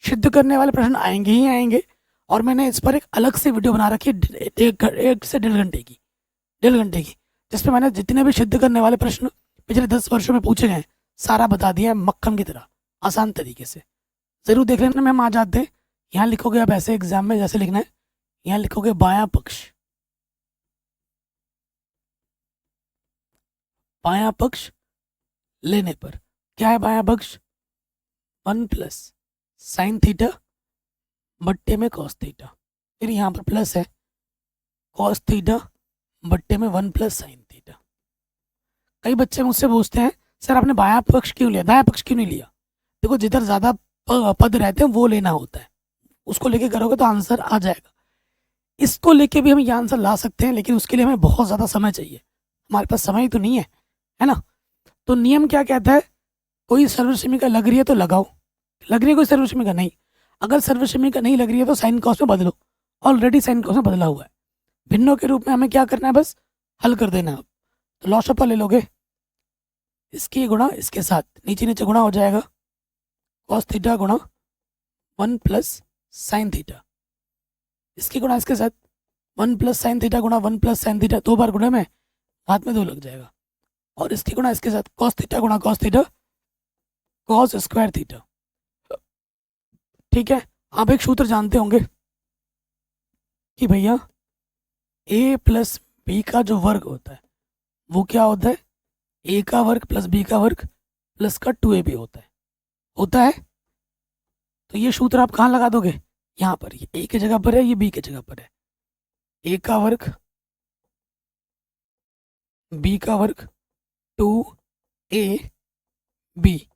सिद्ध करने वाले प्रश्न आएंगे ही आएंगे, और मैंने इस पर एक अलग से वीडियो बना रखी है 1 से 1.5 घंटे की, 1.5 घंटे की, जिसमें मैंने जितने भी सिद्ध करने वाले प्रश्न पिछले 10 वर्षों में पूछे गए सारा बता दिया है मक्खन की तरह आसान तरीके से। ज़रूर देख लेना। मैम आ जाते हैं, यहाँ लिखोगे आप ऐसे एग्जाम में जैसे लिखना है, यहाँ लिखोगे बायां पक्ष, बायां पक्ष लेने पर क्या है बायां पक्ष, 1 प्लस साइन थीटा बट्टे में कॉस थीटा, फिर यहाँ पर प्लस है कॉस थीटा बट्टे में 1 प्लस साइन थीटा। कई बच्चे मुझसे पूछते हैं सर आपने बायां पक्ष क्यों लिया, दायां पक्ष क्यों नहीं लिया। देखो जिधर ज़्यादा पद रहते हैं वो लेना होता है, उसको लेके करोगे तो आंसर आ जाएगा। इसको लेके भी हम ये आंसर ला सकते हैं, लेकिन उसके लिए हमें बहुत ज़्यादा समय चाहिए, हमारे पास समय ही तो नहीं है ना। तो नियम क्या कहता है, कोई सर्वसमीका लग रही है तो लगाओ, लग रही है कोई सर्वसमीका नहीं, अगर सर्वसमीका नहीं लग रही है तो साइन कॉस में बदलो, ऑलरेडी साइन कॉस में बदला हुआ है। भिन्नों के रूप में हमें क्या करना है, बस हल कर देना है। तो लॉस ऑफ ले लोगे, इसकी गुणा इसके साथ, नीचे नीचे गुणा हो जाएगा, कॉस थीटा गुणा 1 प्लस साइन थीटा, इसकी गुणा इसके साथ 1 प्लस साइन थीटा गुणा 1 प्लस साइन थीटा, 2 बार गुणे में हाथ में 2 लग जाएगा, और इसकी गुणा इसके साथ कॉस थीटा गुणा cos theta cos square theta. ठीक है, आप एक सूत्र जानते होंगे कि भैया ए प्लस बी का जो वर्ग होता है वो क्या होता है, ए का वर्ग प्लस बी का वर्ग प्लस का 2ab होता है। तो ये सूत्र आप कहाँ लगा दोगे, यहाँ पर, ये ए की जगह पर है, ये बी की जगह पर है, ए का वर्ग बी का वर्ग 2ab।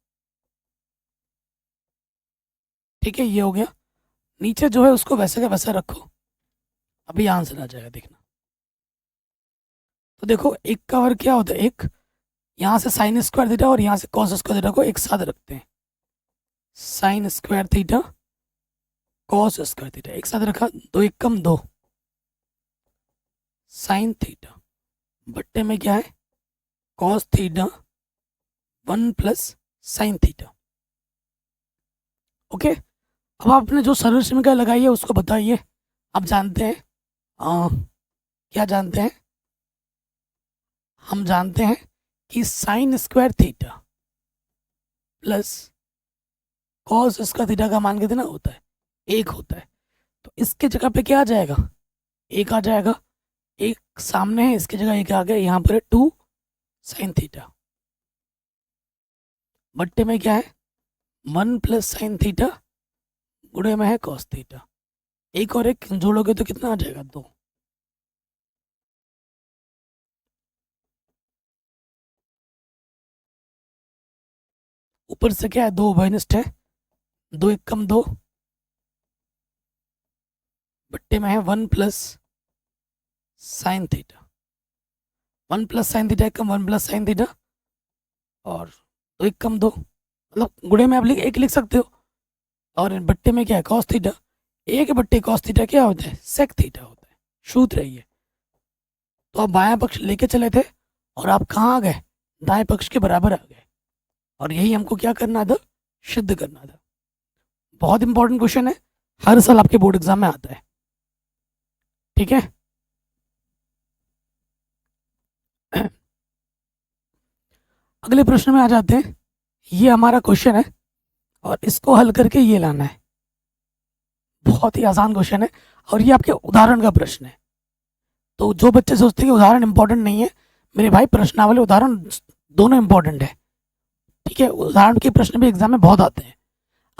ठीक है, ये हो गया। नीचे जो है उसको वैसे का वैसा रखो, अभी आंसर आ जाएगा देखना। तो देखो एक का वर्ग क्या होता है, एक यहाँ से साइन स्क्वायर थीटा और यहाँ से कॉस स्क्वायर थीटा को एक साथ रखते हैं, sine square theta cos square theta एक साथ रखा, 2 एक कम 2 साइन थीटा बट्टे में क्या है cos theta 1 plus sine theta. Okay, अब आपने जो सरल समीकरण लगाई है उसको बताइए। आप जानते हैं क्या जानते हैं, हम जानते हैं कि sine square theta plus cos square theta का मान कितना होता है, 1 होता है। तो इसके जगह पे क्या आ जाएगा, 1 आ जाएगा, एक सामने है, इसकी जगह 1 आ गया, यहाँ पर है 2 साइन थीटा बट्टे में क्या है 1 प्लस साइन थीटा गुणे में है कॉस थीटा, एक और एक जोड़ोगे तो कितना आ जाएगा 2। ऊपर से क्या है 2 उभयनिष्ठ है, 2 एक कम 2 बट्टे में है 1 plus sine theta, 1 plus sine theta एक कम 1 प्लस साइन थीटा, और 2 एक कम 2, मतलब गुणे में आप एक लिख सकते हो, और बट्टे में क्या है कॉस थीटा, एक बट्टे कॉस थीटा क्या होता है सेक थीटा होता है, सूत्र है ये। तो आप बायां पक्ष लेके चले थे और आप कहाँ आ गए, दाएं पक्ष के बराबर आ गए, और यही हमको क्या करना था, सिद्ध करना था। बहुत इंपॉर्टेंट क्वेश्चन है, हर साल आपके बोर्ड एग्जाम में आता है। ठीक है, अगले प्रश्न में आ जाते हैं। ये हमारा क्वेश्चन है और इसको हल करके ये लाना है, बहुत ही आसान क्वेश्चन है, और ये आपके उदाहरण का प्रश्न है। तो जो बच्चे सोचते हैं कि उदाहरण इंपॉर्टेंट नहीं है, मेरे भाई प्रश्नावली उदाहरण दोनों इंपॉर्टेंट है। ठीक है, उदाहरण के प्रश्न भी एग्जाम में बहुत आते हैं।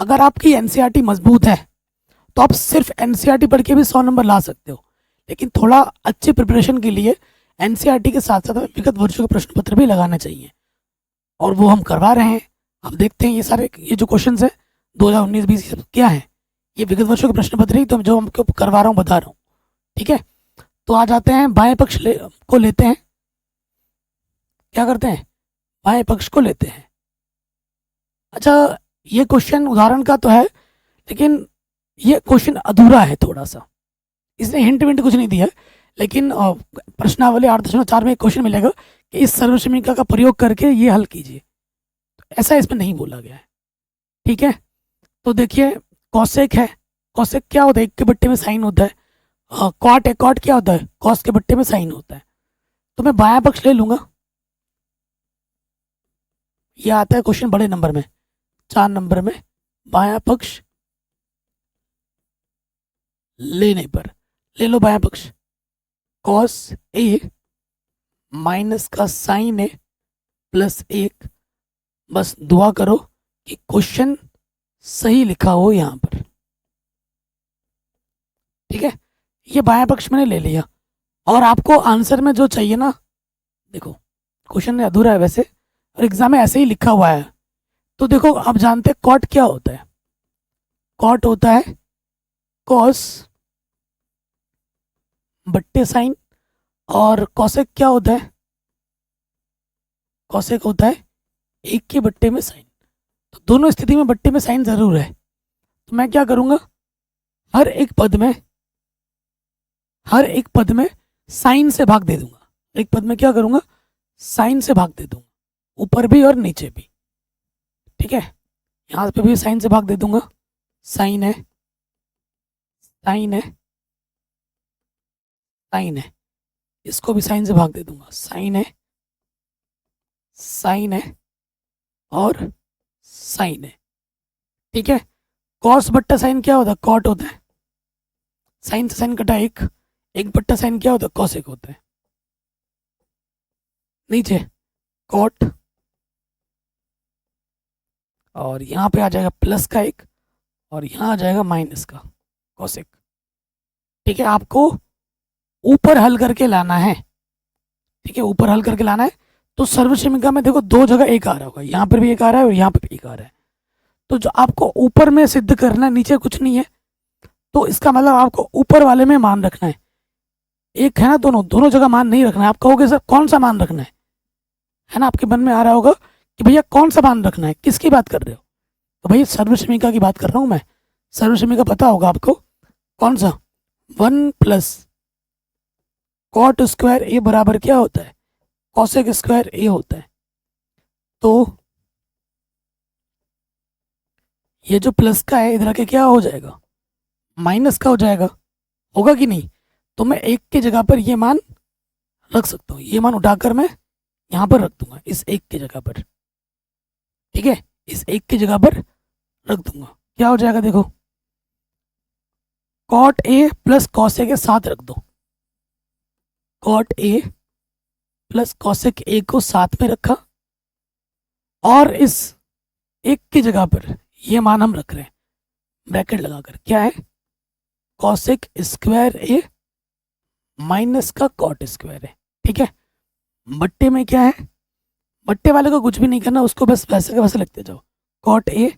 अगर आपकी एनसीईआरटी मजबूत है तो आप सिर्फ एनसीईआरटी पढ़ के भी 100 नंबर ला सकते हो, लेकिन थोड़ा अच्छे प्रिपरेशन के लिए एनसीईआरटी के साथ साथ विगत वर्षों के प्रश्न पत्र भी लगाने चाहिए, और वो हम करवा रहे हैं। आप देखते हैं ये सारे ये जो क्वेश्चन है 2019-20 क्या है, ये विगत वर्षों के प्रश्न पत्र ही तो जो हमको करवा रहा हूँ बता रहा हूँ। ठीक है, तो आ जाते हैं बाएं पक्ष को लेते हैं, क्या करते हैं बाएं पक्ष को लेते हैं। अच्छा, ये क्वेश्चन उदाहरण का तो है, लेकिन ये क्वेश्चन अधूरा है थोड़ा सा, इसने हिंट विंट कुछ नहीं दिया है, लेकिन प्रश्नावली 8.4 में एक क्वेश्चन मिलेगा कि इस सर्व समीकरण का प्रयोग करके ये हल कीजिए, ऐसा इसमें नहीं बोला गया है। ठीक है, तो देखिए कॉसेक है, कॉसेक क्या होता है, 1 के बट्टे में साइन होता है, कॉट है, कॉट क्या होता है कॉस के बट्टे में साइन होता है। तो मैं बायां पक्ष ले लूंगा, ये आता है क्वेश्चन बड़े नंबर में 4 नंबर में, बायां पक्ष लेने पर ले लो बायां पक्ष, कॉस ए माइनस का साइन ए प्लस 1, बस दुआ करो कि क्वेश्चन सही लिखा हो यहाँ पर। ठीक है, ये बायां पक्ष मैंने ले लिया, और आपको आंसर में जो चाहिए ना, देखो क्वेश्चन अधूरा है वैसे और एग्जाम में ऐसे ही लिखा हुआ है। तो देखो आप जानते हैं कॉट क्या होता है, कॉट होता है कॉस बट्टे साइन, और कॉसेक क्या होता है, कॉसेक होता है 1 के बट्टे में साइन। तो दोनों स्थिति में बट्टे में साइन जरूर है, तो मैं क्या करूंगा हर एक पद में साइन से भाग दे दूंगा, एक पद में क्या करूंगा साइन से भाग दे दूंगा, ऊपर भी और नीचे भी। ठीक है, यहाँ पे भी साइन से भाग दे दूंगा, साइन है, साइन है, साइन है, इसको भी साइन से भाग दे दूंगा, साइन है, साइन है और साइन है। ठीक है, कॉस बट्टा साइन क्या होता है, कॉट होता है। साइन से साइन कटा एक, एक बट्टा साइन क्या होता है, कॉसेक होता है। नीचे कॉट, और यहाँ पे आ जाएगा प्लस का एक, और यहाँ आ जाएगा माइनस का कॉसेक। ठीक है, आपको ऊपर हल करके लाना है। ठीक है, ऊपर हल करके लाना है। तो सर्वक्षमिका में देखो दो जगह एक आ रहा होगा, यहाँ पर भी एक आ रहा है और यहाँ पर भी एक आ रहा है। तो जो आपको ऊपर में सिद्ध करना है, नीचे कुछ नहीं है, तो इसका मतलब आपको ऊपर वाले में मान रखना है। एक है ना, दोनों दोनों जगह मान नहीं रखना है। आप कहोगे सर कौन सा मान रखना है ना, आपके मन में आ रहा होगा कि भैया कौन सा मान रखना है, किसकी बात कर रहे हो। तो भैया सर्वक्षमिका की बात कर रहा हूँ मैं। सर्वक्षमिका पता होगा आपको, कौन सा, 1 प्लस कॉट स्क्वायर ए बराबर क्या होता है, कॉसेक स्क्वायर ए होता है। तो ये जो प्लस का है इधर के क्या हो जाएगा, माइनस का हो जाएगा, होगा कि नहीं। तो मैं एक की जगह पर ये मान रख सकता हूँ, ये मान उठाकर मैं यहाँ पर रख दूंगा, इस एक की जगह पर। ठीक है, इस एक की जगह पर रख दूंगा, क्या हो जाएगा देखो, cot A plus cos A के साथ रख दो, cot A plus cosec A को साथ में रखा, और इस एक की जगह पर ये मान हम रख रहे हैं ब्रैकेट लगाकर, क्या है, कॉसेक स्क्वायर ए माइनस का कॉट स्क्वायर है। ठीक है, बट्टे में क्या है, बट्टे वाले को कुछ भी नहीं करना, उसको बस वैसे का वैसे लिखते जाओ, कॉट ए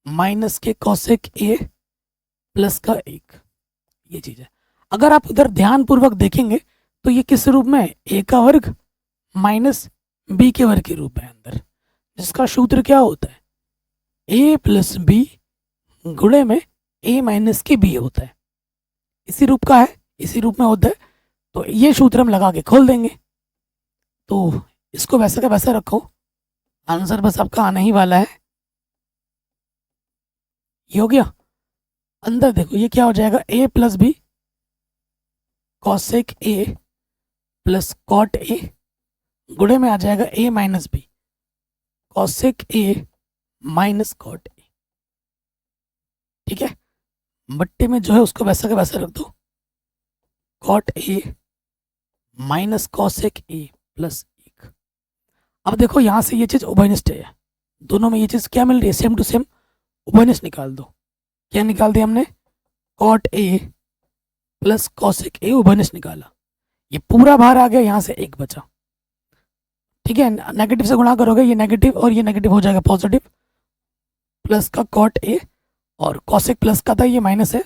माइनस के कॉसेक ए प्लस का एक, ये चीज़ है। अगर आप उधर ध्यानपूर्वक देखेंगे तो ये किस रूप में है, ए का वर्ग माइनस बी के वर्ग के रूप में अंदर, जिसका सूत्र क्या होता है, ए प्लस बी गुणे में ए माइनस के बी होता है। इसी रूप का है, इसी रूप में होता है। तो ये सूत्र हम लगा के खोल देंगे, तो इसको वैसा का वैसा रखो, आंसर बस आपका आने ही वाला है। ये हो गया। अंदर देखो ये क्या हो जाएगा, A plus B cosec A plus cot A गुणे में आ जाएगा A minus B cosec A minus cot A. ठीक है, बट्टे में जो है उसको वैसा का वैसा रख दो, cot A minus cosec A plus एक। अब देखो यहाँ से ये चीज़ उभयनिष्ठ है, दोनों में ये चीज़ क्या मिल रही है, सेम टू सेम, उभयनिष्ठ निकाल दो। क्या निकाल दिया हमने, cot A plus cosec A उभयनिष्ठ निकाला, ये पूरा बाहर आ गया, यहाँ से एक बचा। ठीक है, नेगेटिव से गुणा करोगे, ये नेगेटिव और ये नेगेटिव हो जाएगा पॉजिटिव, प्लस का कॉट ए और कॉसेक प्लस का था, ये माइनस है,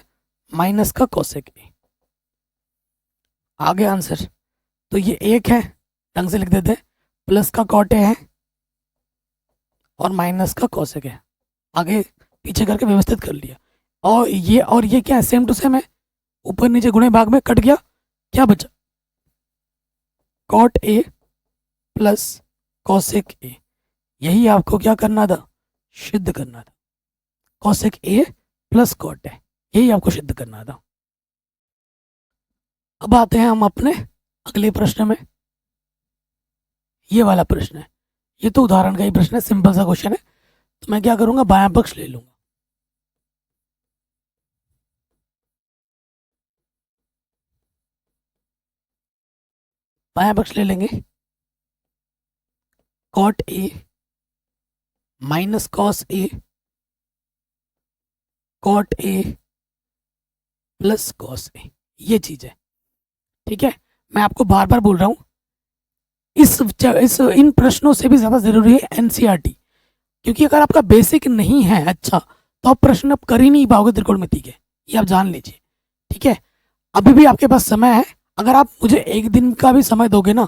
माइनस का कॉसेक ए। आ गया आंसर। तो ये एक है, ढंग से लिख देते हैं, प्लस का कॉट ए है और माइनस का कॉसेक है, आगे पीछे करके व्यवस्थित कर लिया। और ये क्या है, सेम टू सेम है, ऊपर नीचे गुणे भाग में कट गया, क्या बचा, cot A plus cosec A. यही आपको क्या करना था, सिद्ध करना था, कॉसेक ए प्लस कॉट है, यही आपको सिद्ध करना था। अब आते हैं हम अपने अगले प्रश्न में। ये वाला प्रश्न है, ये तो उदाहरण का ही प्रश्न है, सिंपल सा क्वेश्चन है। तो मैं क्या करूंगा, बायां पक्ष ले लूंगा, बायां पक्ष ले लेंगे, cot A minus cos A cot A plus cos A, ये चीज है। ठीक है, मैं आपको बार बार बोल रहा हूं, इस इन प्रश्नों से भी ज्यादा जरूरी है एनसीईआरटी, क्योंकि अगर आपका बेसिक नहीं है अच्छा तो आप प्रश्न आप कर ही नहीं पाओगे त्रिकोणमिति के, ये आप जान लीजिए। ठीक है, अभी भी आपके पास समय है, अगर आप मुझे एक दिन का भी समय दोगे ना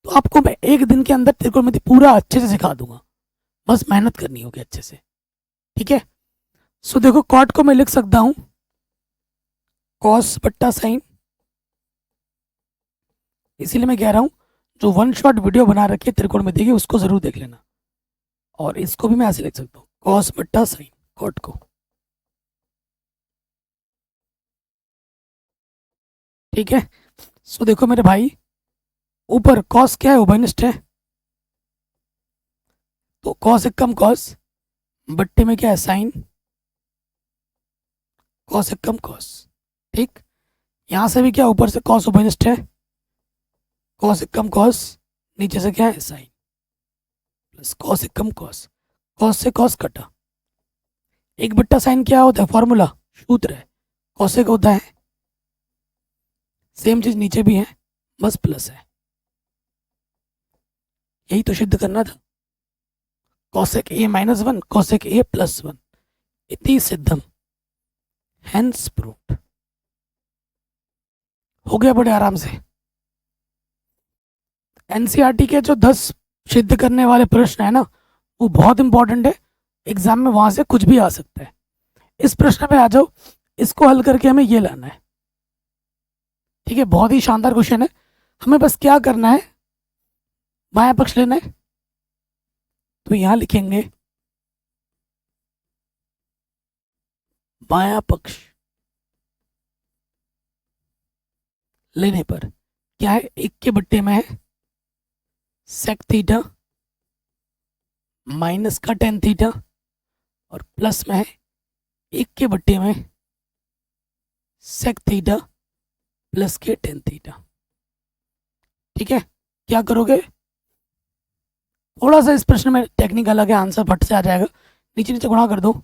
तो आपको मैं एक दिन के अंदर त्रिकोणमिति पूरा अच्छे से सिखा दूंगा, बस मेहनत करनी होगी अच्छे से। ठीक है, सो देखो कॉट को मैं लिख सकता हूं कॉस बट्टा साइन, इसीलिए मैं कह रहा हूं जो वन शॉट वीडियो बना रखी है त्रिकोणमिति की, उसको ज़रूर देख लेना। और इसको भी मैं ऐसे लिख सकता हूँ, कॉस बट्टा साइन कॉट को। ठीक है, सो देखो मेरे भाई, ऊपर कॉस क्या है, उभयनिष्ठ है, तो कॉस एक कम कॉस, बट्टे में क्या है साइन, कॉस एक कम कॉस। ठीक, यहाँ से भी क्या, ऊपर से कॉस उभयनिष्ठ है, कॉस एक कम कॉस, नीचे से क्या है साइन, प्लस कॉस एक कम कॉस, कॉस से कॉस कटा। एक बट्टा साइन क्या होता है, फॉर्मूला सूत्र है, कॉसेक होता है। सेम चीज नीचे भी है, बस प्लस है। यही तो सिद्ध करना था, cosec A minus one cosec A plus one, इति सिद्धम, हेंस प्रूव्ड। हो गया बड़े आराम से। एनसीईआरटी के जो 10 सिद्ध करने वाले प्रश्न है ना, वो बहुत इंपॉर्टेंट है, एग्जाम में वहां से कुछ भी आ सकता है। इस प्रश्न पे आ जाओ, इसको हल करके हमें ये लाना है। ठीक है, बहुत ही शानदार क्वेश्चन है। हमें बस क्या करना है, बायां पक्ष लेना है, तो यहां लिखेंगे बायां पक्ष लेने पर क्या है, एक के बट्टे में है सेक थीटा माइनस का टेन थीटा, और प्लस में है एक के बट्टे में सेक थीटा प्लस के टेन थीटा। ठीक है, क्या करोगे, थोड़ा सा इस प्रश्न में टेक्निक अलग है, आंसर फट से आ जाएगा। नीचे नीचे गुणा कर दो,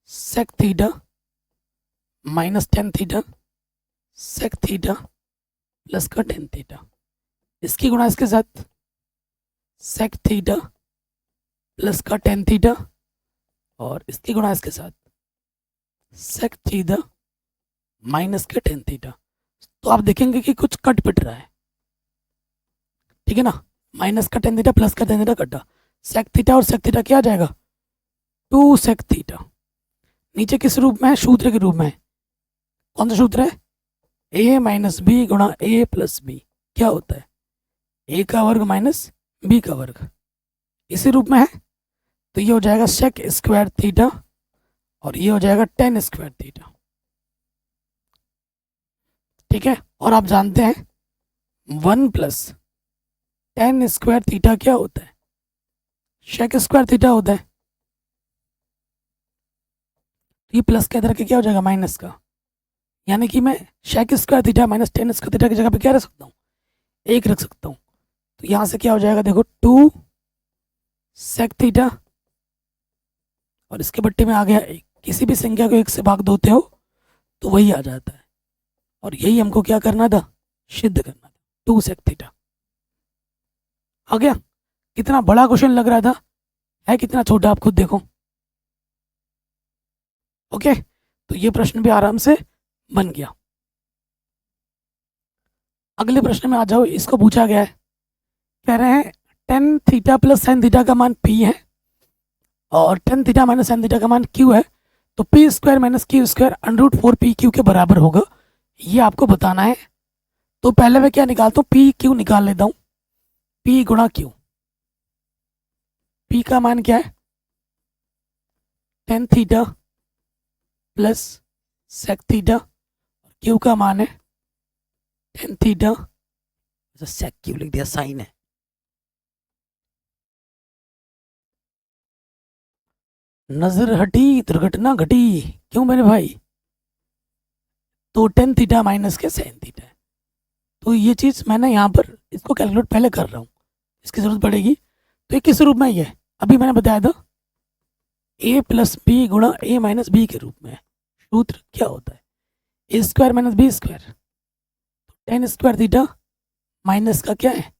sec theta minus tan theta sec theta plus का टेन थीटा, इसकी गुणा इसके साथ सेक थीटा प्लस का टेन थीटा, और इसकी गुणा इसके साथ सेक थीटा माइनस के टेन थीटा। तो आप देखेंगे कि कुछ कट पिट रहा है। ठीक है ना, माइनस का टेन थीटा प्लस का टेन थीटा कटा, सेक थीटा और सेक थीटा क्या आ जाएगा, टू सेक थीटा। नीचे किस रूप में है, सूत्र के रूप में है। कौन सा सूत्र है, ए माइनस बी गुणा ए प्लस बी, क्या होता है ए का वर्ग माइनस बी का वर्ग, इसी रूप में है। तो ये हो जाएगा सेक स्क्वायर थीटा और ये हो जाएगा टेन स्क्वायर थीटा। ठीक है, और आप जानते हैं 1 प्लस टेन स्क्वायर थीटा क्या होता है, सेक स्क्वायर थीटा होता है। ये प्लस के इधर के क्या हो जाएगा, माइनस का, यानी कि मैं sec square theta minus tan square theta की जगह पे क्या रख सकता हूँ, एक रख सकता हूँ। तो यहाँ से क्या हो जाएगा, देखो टू सेक थीटा और इसके बट्टे में आ गया एक, किसी भी संख्या को एक से भाग दोते हो तो वही आ जाता है, और यही हमको क्या करना था, सिद्ध करना था, टू सेक थीटा। आ गया, कितना बड़ा क्वेश्चन लग रहा था, है कितना छोटा, आप खुद देखो। ओके, तो ये प्रश्न भी आराम से बन गया। अगले प्रश्न में आ जाओ, इसको पूछा गया है, कह रहे हैं tan theta plus sine theta का मान पी है और tan theta minus sine theta का मान क्यू है, तो P square minus Q square under root four P Q के बराबर होगा, ये आपको बताना है। तो पहले मैं क्या निकालता हूँ, पी क्यू निकाल लेता हूँ, पी गुणा क्यू। पी का मान क्या है, tan theta plus sec theta, Q का मान है टेन थीटा, सेक क्यू लिख दिया, साइन है। नजर हटी दुर्घटना घटी, क्यों मेरे भाई, तो टेन थीटा माइनस के साइन थीटा है। तो ये चीज़ मैंने यहाँ पर इसको कैलकुलेट पहले कर रहा हूँ, इसकी ज़रूरत पड़ेगी। तो ये किस रूप में ये अभी मैंने बताया था, ए प्लस बी गुणा ए माइनस बी के रूप में। सूत्र क्या होता है, ए स्क्वायर माइनस बी स्क्वायर, तो टेन स्क्वायर थीटा माइनस का क्या है,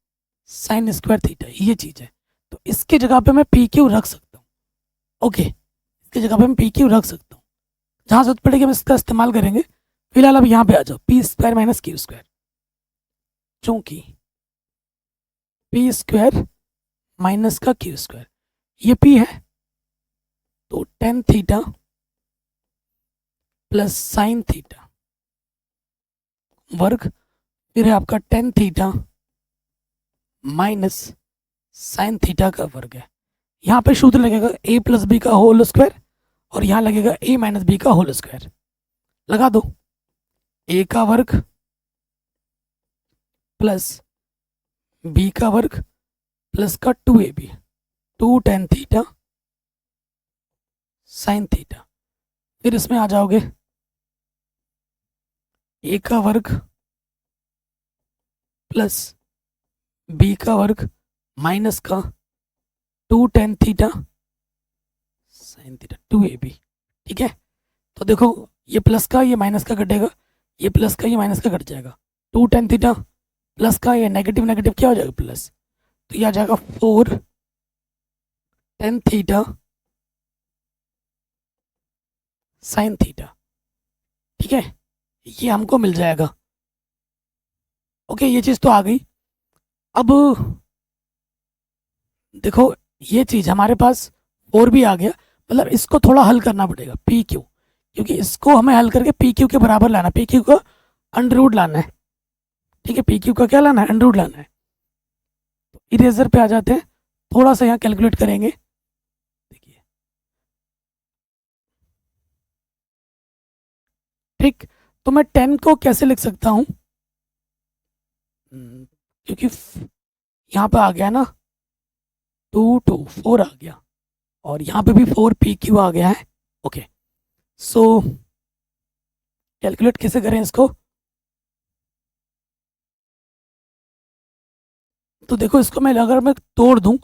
साइन स्क्वायर थीटा, ये चीज़ है। तो इसके जगह पे मैं पी क्यू रख सकता हूँ। ओके, इसकी जगह पे मैं पी क्यू रख सकता हूँ, जहाँ जरूरत पड़ेगी हम इसका इस्तेमाल करेंगे। फिलहाल अब यहाँ पे आ जाओ, P square minus Q square, चूंकि पी स्क्वायर माइनस का क्यू स्क्वायर ये पी है, तो ten theta plus sine theta वर्ग, फिर है आपका ten theta minus sine theta का वर्ग है। यहाँ पे सूत्र लगेगा ए प्लस बी का होल स्क्वायर और यहाँ लगेगा ए माइनस बी का होल स्क्वायर। लगा दो, ए का वर्ग प्लस बी का वर्ग प्लस का 2ab, 2 tan theta sine theta. फिर इसमें आ जाओगे, ए का वर्ग प्लस बी का वर्ग माइनस का 2 tan theta sine theta 2ab। ठीक है, तो देखो ये प्लस का ये माइनस का कटेगा, ये प्लस का ये माइनस का कट जाएगा। 2 tan थीटा प्लस का ये नेगेटिव नेगेटिव क्या हो जाएगा प्लस, तो ये आ जाएगा 4 tan थीटा साइन थीटा। ठीक है, ये हमको मिल जाएगा। ओके, ये चीज़ तो आ गई। अब देखो ये चीज़ हमारे पास और भी आ गया, मतलब इसको थोड़ा हल करना पड़ेगा पी क्यू, क्योंकि इसको हमें हल करके पी क्यू के बराबर लाना, पी क्यू को अंडर रूट लाना है। ठीक है, पी क्यू का क्या लाना है, अंडर रूट लाना है। तो इरेजर पे आ जाते हैं, थोड़ा सा यहाँ कैलकुलेट करेंगे। देखिए ठीक, तो मैं 10 को कैसे लिख सकता हूँ, क्योंकि यहाँ पे आ गया ना 2 2 4 आ गया और यहाँ पे भी 4 पी क्यू आ गया है। ओके, सो कैलकुलेट कैसे करें इसको, तो देखो इसको मैं अगर मैं तोड़ दूं,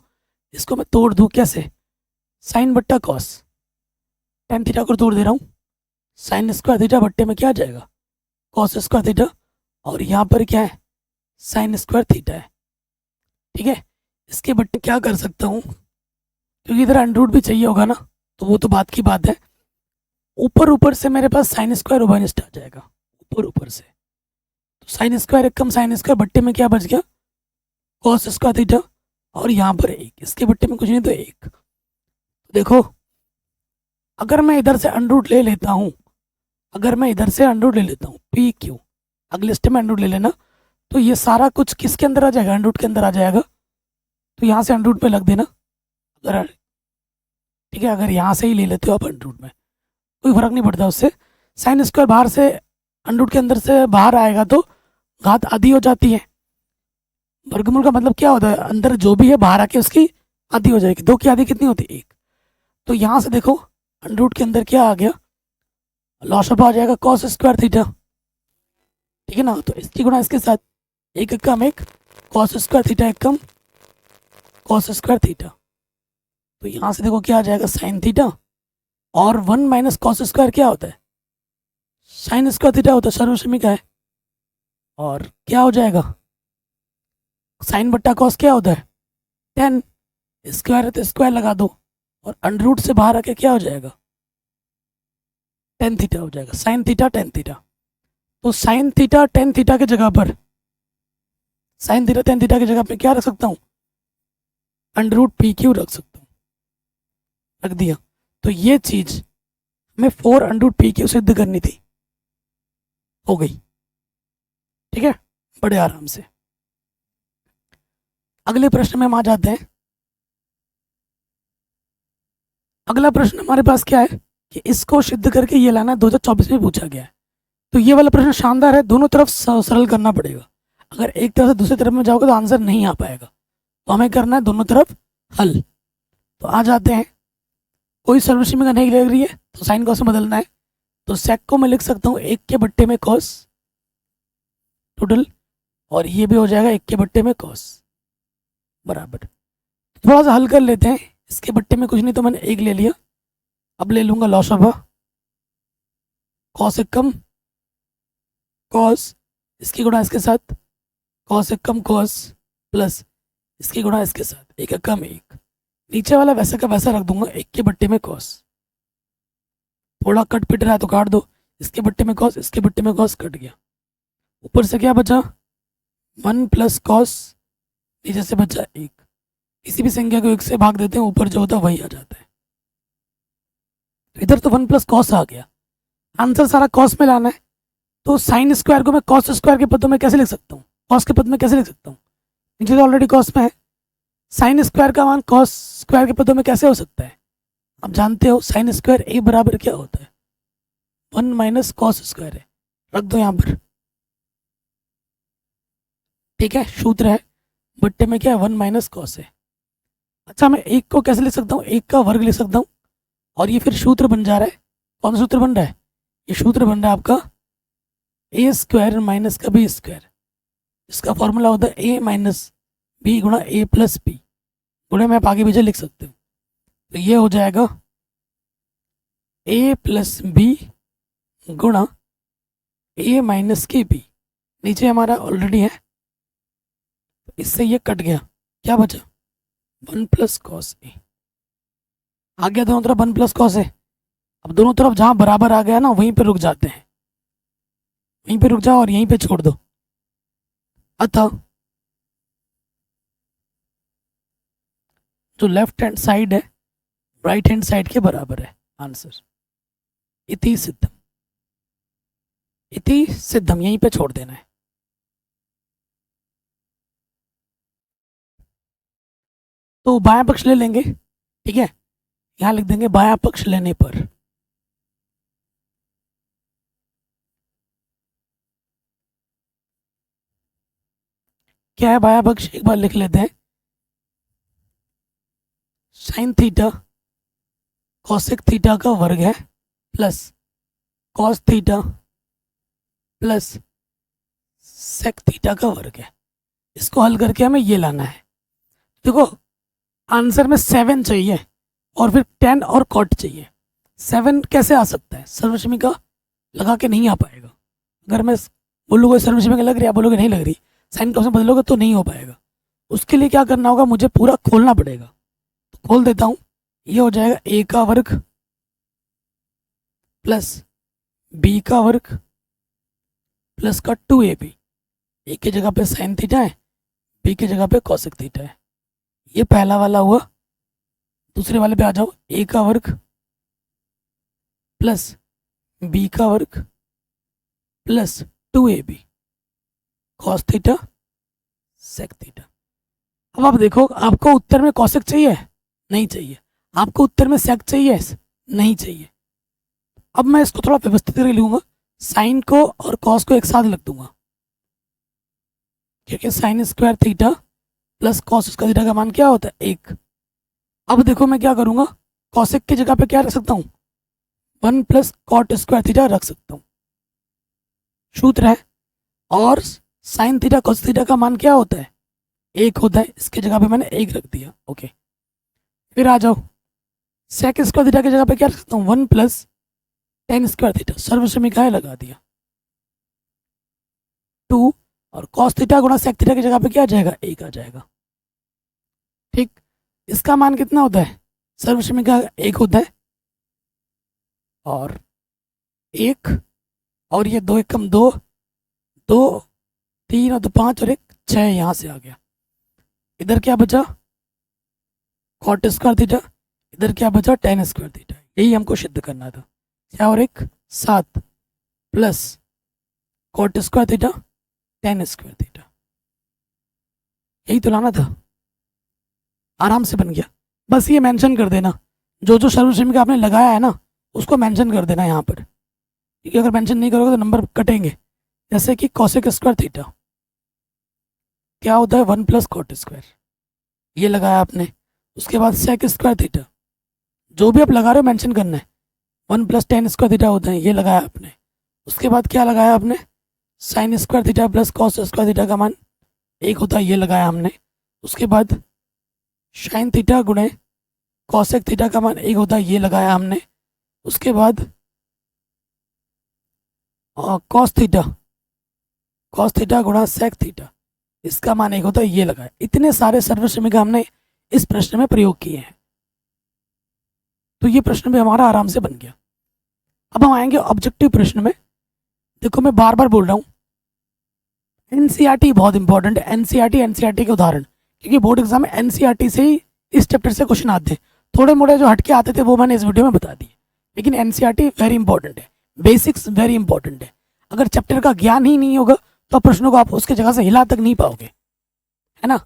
इसको मैं तोड़ दूं कैसे, साइन बट्टा कॉस, टेन थीटा को तोड़ दे रहा हूँ, साइन स्क्वायर थीटा बट्टे में क्या आ जाएगा, कॉस स्क्वायर थीटा, और यहाँ पर क्या है, साइन स्क्वायर थीटा है। ठीक है, इसके बट्टे क्या कर सकता हूँ, क्योंकि इधर अंडर रूट भी चाहिए होगा ना, तो वो तो बात की बात है। ऊपर ऊपर से मेरे पास साइन स्क्वायर ओबानिस्ट आ जाएगा, ऊपर ऊपर से, तो साइन स्क्वायर एक कम साइन स्क्वायर बट्टे में क्या बच गया, कॉस स्क्वायर थीटा, और यहाँ पर एक, इसके बट्टे में कुछ नहीं तो एक। तो देखो अगर मैं इधर से अंडर रूट ले लेता हूँ, अगर मैं इधर से अंडर रूट ले लेता हूँ पी क्यू, अगले स्टेप में अंडर रूट ले लेना, तो ये सारा कुछ किसके अंदर आ जाएगा, अंडर रूट के अंदर आ जाएगा। तो यहाँ से अंडर रूट पे लग देना अगर, ठीक है, अगर यहाँ से ही ले लेते हो आप अंडर रूट में, कोई फर्क नहीं पड़ता उससे। साइन स्क्वायर बाहर से अंडर रूट के अंदर से बाहर आएगा तो घात आधी हो जाती है। वर्गमूल का मतलब क्या होता है, अंदर जो भी है बाहर आके उसकी आधी हो जाएगी, 2 की आधी कितनी होती है, 1। तो यहाँ से देखो अंडर रूट के अंदर क्या आ गया, लॉसअप आ जाएगा कॉस स्क्वायर थीटा। ठीक है ना, तो इसकी गुणा इसके साथ, एक कम एक कॉस स्क्वायर थीटा, एक कम कॉस स्क्वायर थीटा। तो यहाँ से देखो क्या आ जाएगा, साइन थीटा, और 1 माइनस कॉस स्क्वायर क्या होता है, साइन स्क्वायर थीटा होता है, सर्वसमी का है। और क्या हो जाएगा, साइन बट्टा कॉस क्या होता है 10, स्क्वायर है तो स्क्वायर लगा दो, और अंडर रूट से बाहर आके क्या हो जाएगा, टेन थीटा हो जाएगा, साइन थीटा टेन थीटा। तो साइन थीटा टेन थीटा की जगह पर, साइन थीटा टेन थीटा की जगह पे क्या रख सकता हूँ, अंडर रूट पी क्यू रख सकता हूँ, रख दिया। तो ये चीज हमें 4 अंडर रूट पी क्यू सिद्ध करनी थी, हो गई। ठीक है, बड़े आराम से। अगले प्रश्न में हम आ जाते हैं। अगला प्रश्न हमारे पास क्या है कि इसको सिद्ध करके ये लाना 2024 में पूछा गया है। तो ये वाला प्रश्न शानदार है, दोनों तरफ सरल करना पड़ेगा। अगर एक तरफ से दूसरी तरफ में जाओगे तो आंसर नहीं आ पाएगा, तो हमें करना है दोनों तरफ हल। तो आ जाते हैं, कोई सर्वसमी का नहीं लग रही है तो साइन कॉस में बदलना है। तो सेक को मैं लिख सकता हूँ 1 के बट्टे में कॉस टोटल, और ये भी हो जाएगा 1 के बट्टे में कॉस बराबर। थोड़ा सा हल कर लेते हैं, इसके बट्टे में कुछ नहीं तो मैंने 1 ले लिया, अब ले लूंगा लॉस ऑफ कॉस एक कम कॉस, इसकी गुणा इसके साथ, कॉस एक कम कॉस प्लस इसकी गुणा इसके साथ, 1 कम 1, नीचे वाला वैसे का वैसा रख दूंगा, 1 के बट्टे में कॉस, थोड़ा कट पिट रहा है तो काट दो, इसके बट्टे में कॉस, इसके बट्टे में कॉस, कट गया। ऊपर से क्या बचा 1 प्लस कॉस, नीचे से बचा 1, किसी भी संख्या को 1 से भाग देते हैं, ऊपर जो होता है वही आ जाता है। इधर तो 1 प्लस कॉस आ गया, आंसर सारा कॉस में लाना है। तो साइन स्क्वायर को मैं कॉस स्क्वायर के पदों में कैसे लिख सकता हूँ, कॉस के पद में कैसे लिख सकता हूँ, नीचे तो ऑलरेडी कॉस में है। साइन स्क्वायर का मान कॉस स्क्वायर के पदों में कैसे हो सकता है? आप जानते हो साइन स्क्वायर ए बराबर क्या होता है? 1 माइनस कॉस स्क्वायर है। रख दो यहाँ पर, ठीक है, सूत्र है, बट्टे में क्या है 1 माइनस कॉस है। अच्छा, मैं एक को कैसे लिख सकता हूँ? एक का वर्ग लिख सकता हूँ, और ये फिर सूत्र बन जा रहा है। कौन सा सूत्र बन रहा है? ये सूत्र बन रहा है आपका ए स्क्वायर माइनस का बी स्क्वायर। इसका फॉर्मूला होता है ए माइनस बी गुणा ए प्लस बी। गुणे में आप आगे पीछे लिख सकते हो, तो ये हो जाएगा ए प्लस बी गुणा ए माइनस के बी। नीचे हमारा ऑलरेडी है, इससे ये कट गया, क्या बचा? 1 प्लस कॉस ए। आ गया दोनों तरफ 1 प्लस कॉस है। अब दोनों तरफ जहाँ बराबर आ गया ना, वहीं पे रुक जाते हैं, वहीं पे रुक जाओ और यहीं पे छोड़ दो। अतः जो लेफ्ट हैंड साइड है राइट हैंड साइड के बराबर है। आंसर इति सिद्धम। इति सिद्धम यहीं पे छोड़ देना है। तो बायां पक्ष ले लेंगे, ठीक है, यहां लिख देंगे बायां पक्ष लेने पर। क्या है बायां पक्ष? एक बार लिख लेते हैं, साइन थीटा कॉसेक थीटा का वर्ग है plus cos theta plus sec theta का वर्ग है। इसको हल करके हमें ये लाना है। देखो आंसर में 7 चाहिए और फिर 10 और कॉट चाहिए। 7 कैसे आ सकता है? सर्वसमीका लगा के नहीं आ पाएगा। अगर मैं बोलूँगा सर्वसमीका लग रही है, आप बोलोगे नहीं लग रही, साइन कॉस में बदलोगे तो नहीं हो पाएगा। उसके लिए क्या करना होगा? मुझे पूरा खोलना पड़ेगा। तो खोल देता हूँ। ये हो जाएगा ए का वर्ग प्लस बी का वर्ग प्लस का 2ab। ए की जगह पे साइन थीटा है, बी की जगह पे कॉसेक थीटा है। ये पहला वाला हुआ। दूसरे वाले पे आ जाओ, ए का वर्ग प्लस बी का वर्ग प्लस 2ab cos theta sec theta. अब आप देखो, आपको उत्तर में कॉसेक चाहिए? नहीं चाहिए। आपको उत्तर में सेक चाहिए? नहीं चाहिए। अब मैं इसको थोड़ा व्यवस्थित कर लूँगा, साइन को और कॉस को एक साथ लिख दूंगा, क्योंकि sine square theta plus cos square theta का मान क्या होता है? 1। अब देखो मैं क्या करूँगा, कॉसेक की जगह पे क्या रख सकता हूँ? 1 प्लस कॉट स्क्वायर थीटा रख सकता हूँ, सूत्र है। और साइन थीटा कॉस थीटा का मान क्या होता है? 1 होता है। इसकी जगह पे मैंने 1 रख दिया, ओके। फिर आ जाओ, सेक स्क्वायर थीटा की जगह पे क्या रख सकता हूँ? 1 प्लस टेन स्क्वायर थीटा, सर्वसमीकाएं लगा दिया। 2 और कॉस थीटा गुणा सेक थीटा की जगह पे क्या आ जाएगा? 1 आ जाएगा, ठीक। इसका मान कितना होता है? सर्वसमीका 1 होता है, और 1 और ये 2 1 2, 2 3 और 2 5 और 1 6 यहाँ से आ गया। इधर क्या बचा? Cot square theta. इधर क्या बचा? Tan square theta. यही हमको सिद्ध करना था। 6 और 1 7 plus cot square theta tan square theta, यही तो लाना था। आराम से बन गया। बस ये मेंशन कर देना, जो जो सर्वसमीका आपने लगाया है ना, उसको मेंशन कर देना यहाँ पर, क्योंकि अगर मेंशन नहीं करोगे तो नंबर कटेंगे। जैसे कि कॉसेक स्क्वायर थीटा क्या होता है? 1 प्लस कॉट स्क्वायर, ये लगाया आपने। उसके बाद सेक स्क्वायर थीटा, जो भी आप लगा रहे हो मेंशन करना है। 1 प्लस टेन स्क्वायर थीटा होता है, ये लगाया आपने। उसके बाद क्या लगाया आपने? Sine square theta plus cos square theta का मान 1 होता है, ये लगाया हमने। उसके बाद साइन थीटा गुणे कॉसेक थीटा का मान 1 होता है, ये लगाया हमने। उसके बाद कॉस थीटा गुणा सेक थीटा, इसका मान 1 होता है, ये लगाया। इतने सारे सर्वसमीका हमने इस प्रश्न में प्रयोग किए हैं, तो ये प्रश्न भी हमारा आराम से बन गया। अब हम आएंगे ऑब्जेक्टिव प्रश्न में। देखो मैं बार बार बोल रहा हूँ, एनसीईआरटी बहुत इंपॉर्टेंट है। एनसीईआरटी के उदाहरण, क्योंकि बोर्ड एग्जाम में एनसीईआरटी से ही इस चैप्टर से क्वेश्चन आते हैं। थोड़े मोड़े जो हटके आते थे वो मैंने इस वीडियो में बता दिए, लेकिन एनसीईआरटी वेरी इंपॉर्टेंट है, बेसिक्स वेरी इंपॉर्टेंट है। अगर चैप्टर का ज्ञान ही नहीं होगा तो प्रश्नों को आप उसके जगह से हिला तक नहीं पाओगे, है है ना।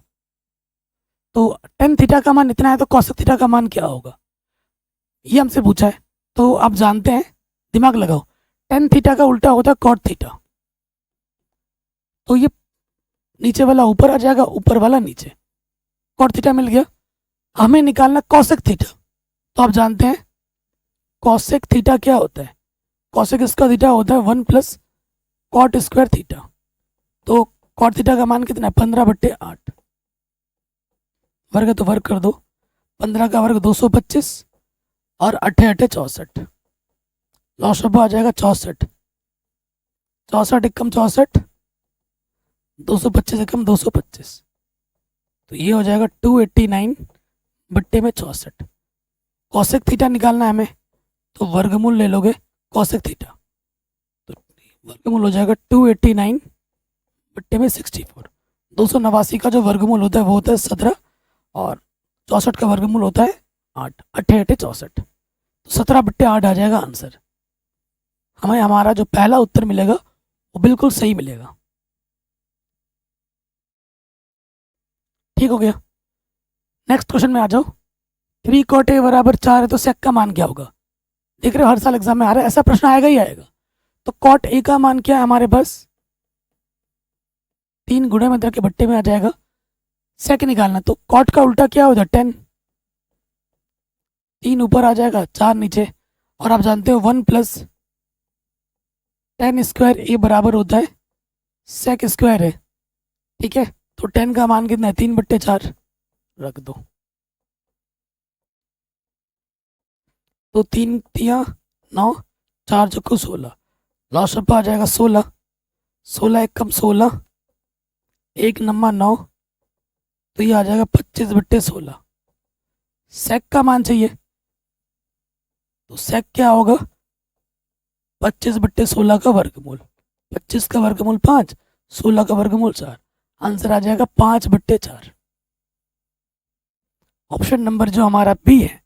तो टेन थीटा का मान इतना है तो कॉसेक थीटा का मान क्या होगा, ये हमसे पूछा है। तो आप जानते हैं, दिमाग लगाओ, टेन थीटा का उल्टा होता है कॉट थीटा। तो ये नीचे वाला ऊपर आ जाएगा, ऊपर वाला नीचे, कॉट थीटा मिल गया। हमें निकालना कॉसेक थीटा। तो आप जानते हैं कॉसेक थीटा क्या होता है, कॉसेक इसका थीटा होता है 1 प्लस कॉट स्क्वायर थीटा। तो कॉट थीटा का मान कितना है, 15/8। वर्ग है तो वर्ग कर दो, 15 का वर्ग 225 और 8 8 64, लॉस आ जाएगा 64, 64 एकम 64, 225 एकम 225, तो ये हो जाएगा 289/64। कॉसेक थीटा निकालना है हमें, तो वर्गमूल ले लोगे कॉसेक थीटा, तो वर्गमूल हो जाएगा 289/64। 289 का जो वर्गमूल होता है वो होता है 17 और 64 का वर्गमूल होता है 8, 8 8 64, तो 17/8 आ जाएगा आंसर। हमें हमारा जो पहला उत्तर मिलेगा वो बिल्कुल सही मिलेगा। ठीक हो गया। नेक्स्ट क्वेश्चन में आ जाओ। 3 cot a बराबर 4 है तो सेक का मान क्या होगा। देख रहे हो हर साल एग्जाम में आ रहा है, ऐसा प्रश्न आएगा ही आएगा। तो cot a का मान क्या है हमारे पास, 3 गुणे में के भट्टे में आ जाएगा। सेक निकालना, तो cot का उल्टा क्या होता है 10, 3 ऊपर आ जाएगा 4 नीचे, और आप जानते हो 1 प्लस टेन स्क्वायर ए बराबर होता है सेक स्क्वायर है। ठीक है, तो 10 का मान कितना है 3/4 रख दो, तो 3 तिया 9, 4 चौको 16, लास्ट पे आ जाएगा 16, 16 एकम 16, 1 नम्मा 9, तो ये आ जाएगा 25/16। सेक का मान चाहिए, तो सेक क्या होगा 25/16 का वर्गमूल, 25 का वर्गमूल 5, 16 का वर्गमूल 4, आंसर आ जाएगा 5/4। ऑप्शन नंबर जो हमारा बी है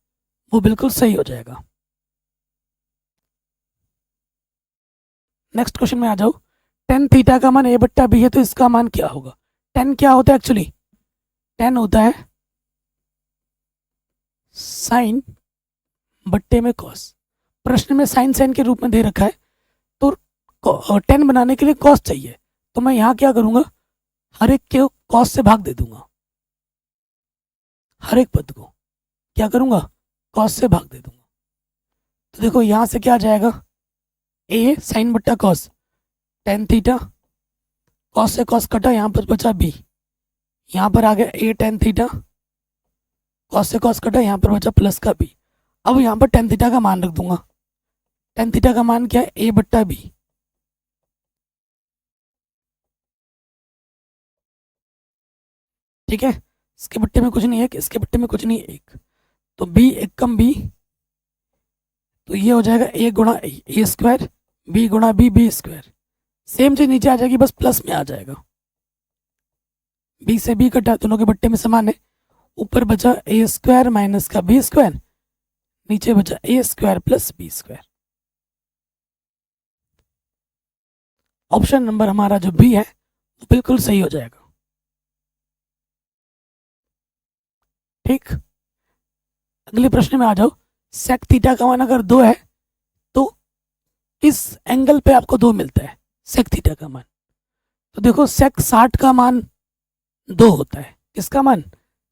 वो बिल्कुल सही हो जाएगा। नेक्स्ट क्वेश्चन में आ जाओ। 10 थीटा का मान a/b है तो इसका मान क्या होगा। 10 क्या होता है एक्चुअली, 10 होता है साइन बट्टे में कॉस। प्रश्न में साइन साइन के रूप में दे रखा है, तो 10 बनाने के लिए कॉस चाहिए, तो मैं यहाँ क्या करूँगा, हर एक के कॉस से भाग दे दूंगा, हर एक पद को क्या करूँगा कॉस से भाग दे दूंगा। तो देखो यहाँ से क्या आ जाएगा, ए साइन बट्टा कॉस 10 थीटा, कॉस से कॉस कटा, यहाँ पर बचा बी, यहाँ पर आ गया ए टेन थीटा, कॉस से कॉस कटा, यहाँ पर बचा प्लस का बी। अब यहाँ पर टेन थीटा का मान रख दूंगा। टेन थीटा का मान क्या है a/b, ठीक है, इसके बट्टे में कुछ नहीं है, इसके बट्टे में कुछ नहीं है 1, तो b एकम b, तो ये हो जाएगा a गुणा ए स्क्वायर, b गुणा b स्क्वायर। सेम चीज नीचे आ जाएगी, बस प्लस में आ जाएगा, b से b कटा, दोनों के बट्टे में समान है, ऊपर बचा ए स्क्वायर माइनस का बी स्क्वायर, नीचे बचा A square plus B square. Option number हमारा जो बी है वो बिल्कुल सही हो जाएगा। ठीक, अगले प्रश्न में आ जाओ। सेक थीटा का मान अगर 2 है तो किस एंगल पे आपको 2 मिलता है सेक थीटा का मान। तो देखो सेक 60 का मान 2 होता है, किसका मान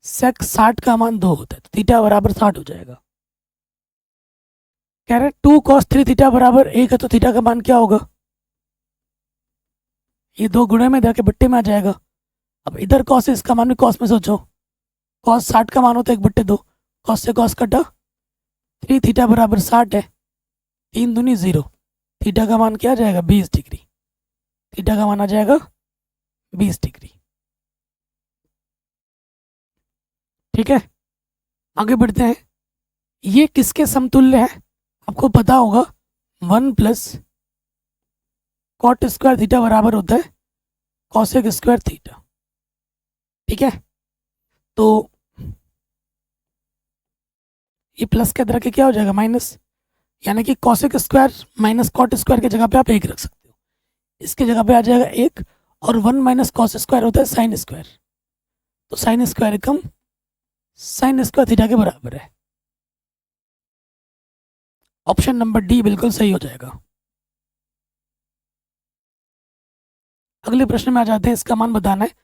सेक 60 का मान 2 होता है, तो थीटा बराबर 60 हो जाएगा। कह रहे 2 cos 3 थीटा बराबर 1 है, तो थीटा का मान क्या होगा, ये 2 गुणे में जाके बट्टे में आ जाएगा। अब इधर कॉस है, इसका मान भी कॉस में सोचो, कॉस 60 का मान होता है 1/2, कॉस से कॉस कटा, 3 थीटा बराबर 60 है, 3 दूनी 0, थीटा का मान क्या आ जाएगा 20 डिग्री, थीटा का मान आ जाएगा 20 डिग्री। ठीक है, आगे बढ़ते हैं। ये किसके समतुल्य है, आपको पता होगा 1 प्लस कॉट स्क्वायर थीटा बराबर होता है कॉसेक स्क्वायर थीटा। ठीक है, तो ये प्लस के अंदर के क्या हो जाएगा माइनस, यानी कि cosec square minus cot square की जगह पे आप 1 रख सकते हो, इसके जगह पे आ जाएगा 1, और 1 माइनस कॉस स्क्वायर होता है साइन स्क्वायर, तो साइन स्क्वायर कम साइन स्क्वायर थीटा के बराबर है। ऑप्शन नंबर डी बिल्कुल सही हो जाएगा। अगले प्रश्न में आ जाते हैं, इसका मान बताना है।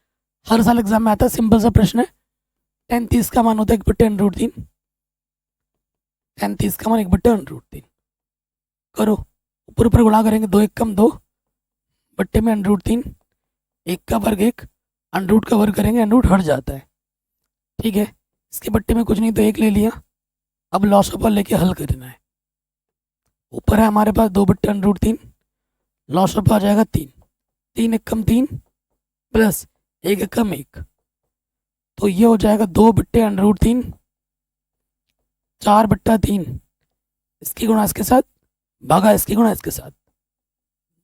हर साल एग्जाम में आता है, सिंपल सा प्रश्न है। 10 30 का मान होता है 1/√3। 10 30 का मान 1/√3 करो, ऊपर ऊपर गुणा करेंगे, 2 1 कम 2 बट्टे में √3, 1 का वर्ग 1, अंडरूट का वर्ग करेंगे, अंडरूट हट जाता है। ठीक है, इसके बट्टे में कुछ नहीं तो 1 ले लिया। अब लॉस ऑफ लेके हल करना है। ऊपर है हमारे पास 2/√3, लॉस ऑफ आ जाएगा 3, 3 1 कम 3 प्लस 1 1 कम 1, तो ये हो जाएगा 2/√3, 4/3, इसकी गुणा इसके साथ भागा इसकी गुणा इसके साथ,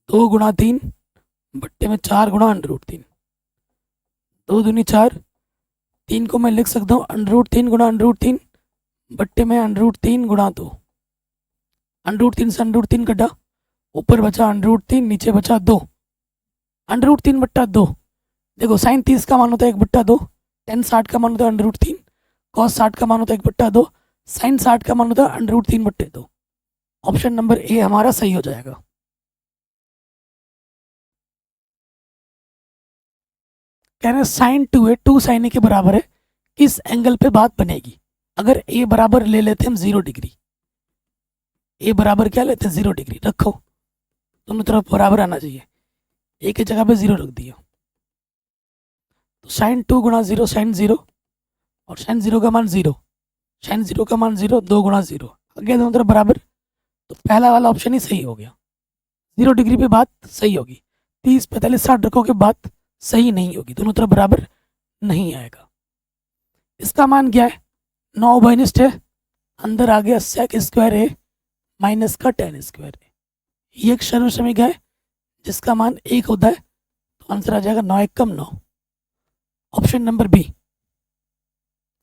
2 गुणा 3 बट्टे में 4 गुणा √3, 2 दूनी 4, 3 को मैं लिख सकता हूँ √3 गुणा √3 बट्टे में √3 गुणा 2, √3 से √3 कटा, ऊपर बचा √3, नीचे बचा 2, √3/2। देखो साइन 30 का मान होता है 1/2, tan 60 का मान होता है √3, cos 60 का मान होता है 1/2, साइन 60 का मान होता है √3/2। ऑप्शन नंबर ए हमारा सही हो जाएगा। कह रहे हैं साइन 2a 2 साइन a के बराबर है, किस एंगल पे बात बनेगी। अगर a बराबर ले लेते हैं हम 0 डिग्री, a बराबर क्या लेते हैं 0 डिग्री, रखो दोनों तरफ बराबर आना चाहिए, a की जगह पे 0 रख दिया, तो साइन 2 गुणा 0 साइन 0, और साइन 0 का मान 0, साइन 0 का मान 0, 2 गुणा 0, आगे दोनों तरफ बराबर, तो पहला वाला ऑप्शन ही सही हो गया। 0 डिग्री पे बात सही होगी, 30 45 60 रखोगे बात सही नहीं होगी, दोनों तरफ बराबर नहीं आएगा। इसका मान क्या है, 9 बाइनिस्ट है, अंदर आ गया सेक स्क्वायर है माइनस का tan स्क्वायर है। ये एक सर्वसमीक है जिसका मान 1 होता है, तो आंसर आ जाएगा 9 1 कम 9। ऑप्शन नंबर बी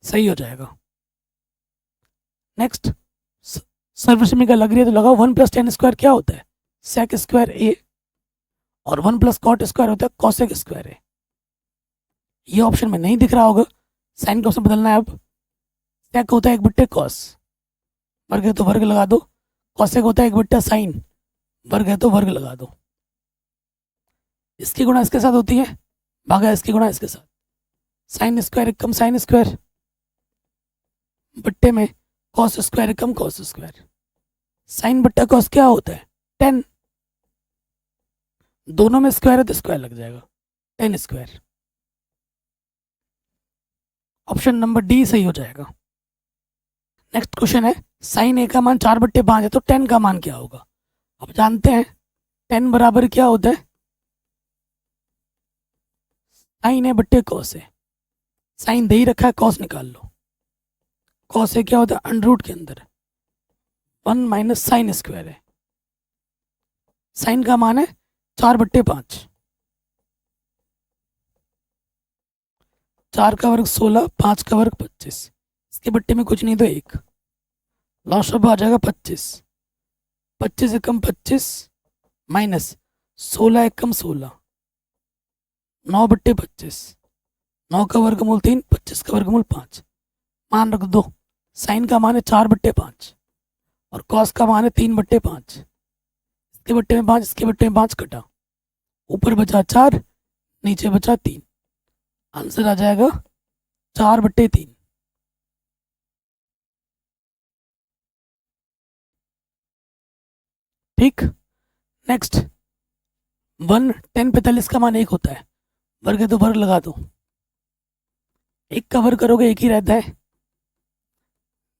सही हो जाएगा। नेक्स्ट, सर्वसमीका लग रही है तो लगाओ, 1 + tan स्क्वायर क्या होता है, सेक स्क्वायर ए, और 1 + cot स्क्वायर होता है कॉसेक स्क्वायर ए। ये ऑप्शन में नहीं दिख रहा होगा, साइन का ऑप्शन बदलना है। अब सेक होता है 1/cos, वर्ग है तो वर्ग लगा दो, कॉसेक होता है 1/sin, वर्ग है तो वर्ग लगा दो, इसकी गुणा इसके साथ होती है, भागा इसकी गुणा इसके साथ, साइन स्क्वायर कम साइन स्क्वायर बट्टे में कॉस स्क्वायर कम कॉस स्क्वायर, साइन बट्टा कॉस क्या होता है 10, दोनों में स्क्वायर है तो स्क्वायर लग जाएगा, tan square. Option number D सही हो जाएगा। नेक्स्ट क्वेश्चन है, साइन ए का मान 4/5 है तो tan का मान क्या होगा। अब जानते हैं tan बराबर क्या होता है, साइन ए बट्टे कॉस है, साइन दे ही रखा है, कॉस निकाल लो, कॉस ए क्या होता है अंडरूट के अंदर 1 माइनस साइन स्क्वायर है, साइन का मान है 4/5, 4 का वर्ग 16, 5 का वर्ग 25, इसके बट्टे में कुछ नहीं तो 1, लॉस ऑफ आ जाएगा 25, 25 एकम 25 माइनस 16 एकम 16, 9/25, 9 का वर्गमूल 3, 25 का वर्गमूल 5, मान रख दो, साइन का मान है 4/5 और कॉस का मान है 3/5, इसके बट्टे में 5, इसके बट्टे में 5 कटा, ऊपर बचा 4, नीचे बचा 3, आंसर आ जाएगा 4/3। ठीक, नेक्स्ट 1 tan 45 का मान 1 होता है, वर्ग है तो वर्ग लगा दो, 1 का वर्ग करोगे 1 ही रहता है,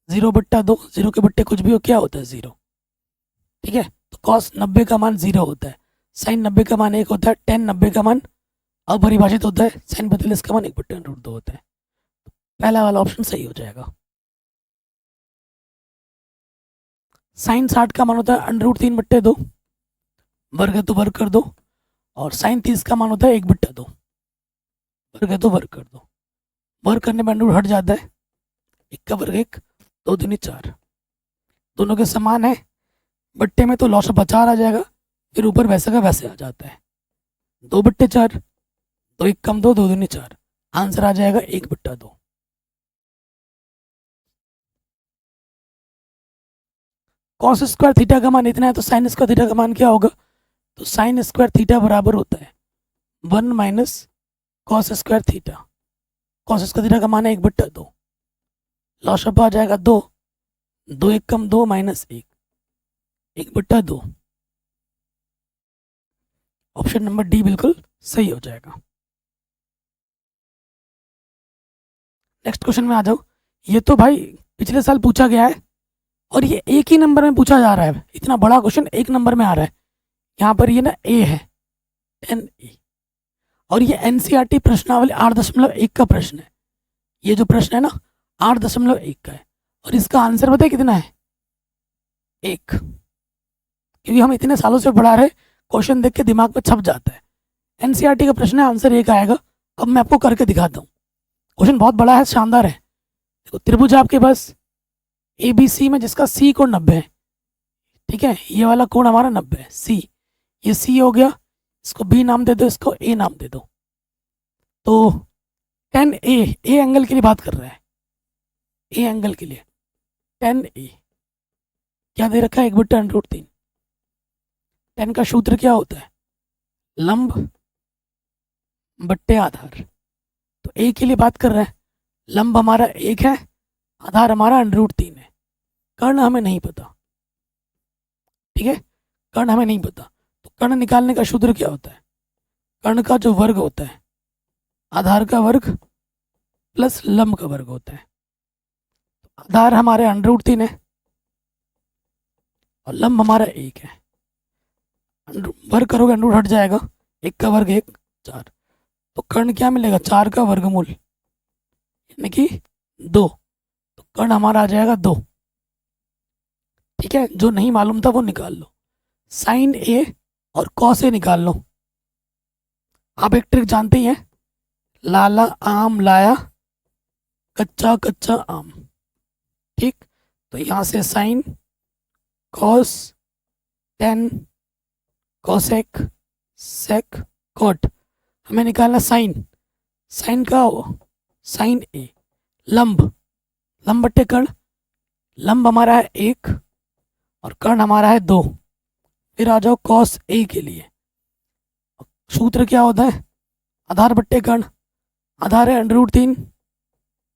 0/2, 0 के बट्टे कुछ भी हो क्या होता है 0। ठीक है, तो कॉस 90 का मान 0 होता है, साइन 90 का मान 1 होता है, tan 90 का मान अपरिभाषित होता है, साइन 45 का मान 1/√2 होता है। पहला वाला ऑप्शन सही हो जाएगा। साइन 60 का मान होता है √3/2, वर्ग है तो वर्ग कर दो, और साइन 30 का मान होता है 1/2, वर्ग है तो वर्ग कर दो, वर्ग करने में अंडरूट हट जाता है, 1 का वर्ग 1, 2 दूनी 4, दोनों के समान है, बट्टे में तो लॉस ऑफ 4 आ जाएगा, फिर ऊपर वैसे का वैसे आ जाता है, 2/4, 2 1 कम 2, 2 दूनी 4, आंसर आ जाएगा 1/2। कॉस स्क्वायर थीटा का मान इतना है तो साइन स्क्वायर थीटा का मान क्या होगा? तो साइन स्क्वायर थीटा बराबर होता है 1 minus cos square theta. Cos square theta का मान है 1/2। लॉसअप आ जाएगा 2, 2 1 कम 2 माइनस 1, 1/2। ऑप्शन नंबर डी बिल्कुल सही हो जाएगा। नेक्स्ट क्वेश्चन में आ जाओ। ये तो भाई पिछले साल पूछा गया है और ये एक ही नंबर में पूछा जा रहा है। इतना बड़ा क्वेश्चन एक नंबर में आ रहा है। यहाँ पर ये ना ए है, NA, और ये NCERT प्रश्नावली 8.1 का प्रश्न है। ये जो प्रश्न है ना 8.1 का है और इसका आंसर पता है कितना है? 1। क्योंकि हम इतने सालों से पढ़ा रहे, क्वेश्चन देख के दिमाग में छप जाता है। NCERT का प्रश्न है, आंसर 1 आएगा। अब मैं आपको करके दिखाता हूँ। क्वेश्चन बहुत बड़ा है, शानदार है। देखो त्रिभुज आपके पास ABC में जिसका C कोण 90 है, ठीक है, ये वाला कोण हमारा 90 है, C। ये C हो गया, इसको B नाम दे दो, इसको A नाम दे दो। तो 10A, A एंगल के लिए बात कर रहे हैं, A एंगल के लिए 10A क्या दे रखा है? 1/√3। 10 का सूत्र क्या होता है? लंब बट्टे आधार। तो A के लिए बात कर रहे हैं, लंब हमारा 1 है, आधार हमारा √3 है, कर्ण हमें नहीं पता, ठीक है, कर्ण हमें नहीं पता। तो कर्ण निकालने का सूत्र क्या होता है? कर्ण का जो वर्ग होता है, आधार का वर्ग प्लस लंब का वर्ग होता है। आधार हमारे √3 है और लंब हमारा 1 है। वर्ग करोगे √ हट जाएगा, 1 का वर्ग 1, 4। तो कर्ण क्या मिलेगा? 4 का वर्गमूल यानी कि 2। तो कर्ण हमारा आ जाएगा 2। ठीक है, जो नहीं मालूम था वो निकाल लो। साइन A और कॉस A निकाल लो। आप एक ट्रिक जानते ही हैं, लाला आम लाया कच्चा कच्चा आम, ठीक। तो यहाँ से sine cos tan cosec sec cot, हमें निकालना साइन। साइन का साइन A, लंब, लंब बट्टे कर्ण, लंब हमारा है 1 और कर्ण हमारा है 2। फिर आ जाओ कॉस A के लिए। सूत्र क्या होता है? आधार बट्टे कर्ण, आधार है √3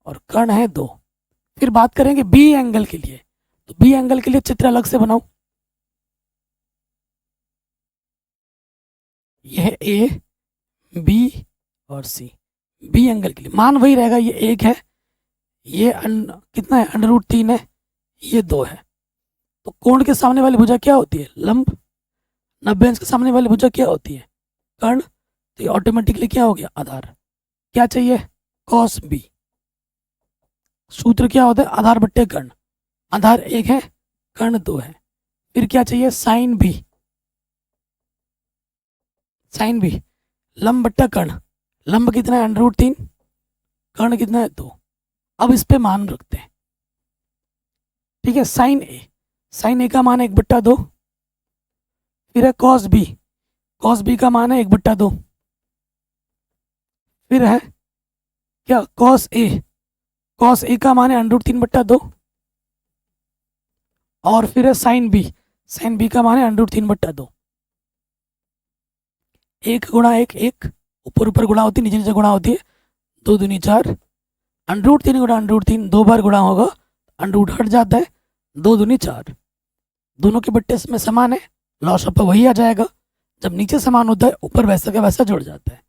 और कर्ण है 2। फिर बात करेंगे B एंगल के लिए। तो B एंगल के लिए चित्र अलग से बनाओ। यह A, B और C। B एंगल के लिए मान वही रहेगा, ये 1 है, ये कितना है? √3 है, ये 2 है। तो कोण के सामने वाली भुजा क्या होती है? लंब। 90 अंश के सामने वाली भुजा क्या होती है? कर्ण। तो ये ऑटोमेटिकली क्या हो गया? आधार। क्या चाहिए? Cos B। सूत्र क्या होता है? आधार बट्टे कर्ण, आधार 1 है, कर्ण 2 है। फिर क्या चाहिए? Sign B। साइन B, लंब बट्टा कर्ण, लंब कितना है? √3, कर्ण कितना है? 2। अब इस पे मान रखते हैं, ठीक है। साइन A, साइन A का मान है 1/2। फिर है कॉस B, कॉस B का मान है 1/2। फिर है क्या? कॉस A, कॉस A का मान है √3/2। और फिर है साइन B, साइन B का मान है √3/2। 1 गुणा 1 1, ऊपर ऊपर गुणा होती है, नीचे नीचे गुणा होती है, 2 दूनी 4, √3 गुणा √3, 2 बार गुणा होगा, √ हट जाता है, 2 दूनी 4। दोनों के बट्टे में समान है, लॉस अप वही आ जाएगा। जब नीचे समान होता है ऊपर वैसा का वैसा जुड़ जाता है।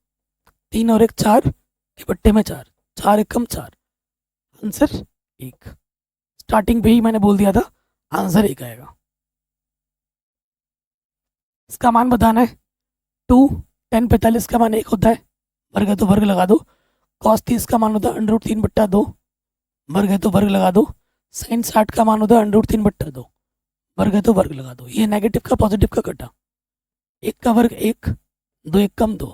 3 और 1 4 के बट्टे में 4, 4 1 कम 4, आंसर 1। स्टार्टिंग पे ही मैंने बोल दिया था आंसर 1 आएगा। इसका मान बताना है। 2 10 45 का मान 1 होता है, वर्ग है तो वर्ग लगा दो। कॉस 30 का मान होता है √3/2, वर्ग है तो वर्ग लगा दो। साइन 60 का मान होता है √3/2, वर्ग है तो वर्ग लगा दो। ये नेगेटिव का पॉजिटिव का कटा, 1 का वर्ग 1, 2 1 कम 2।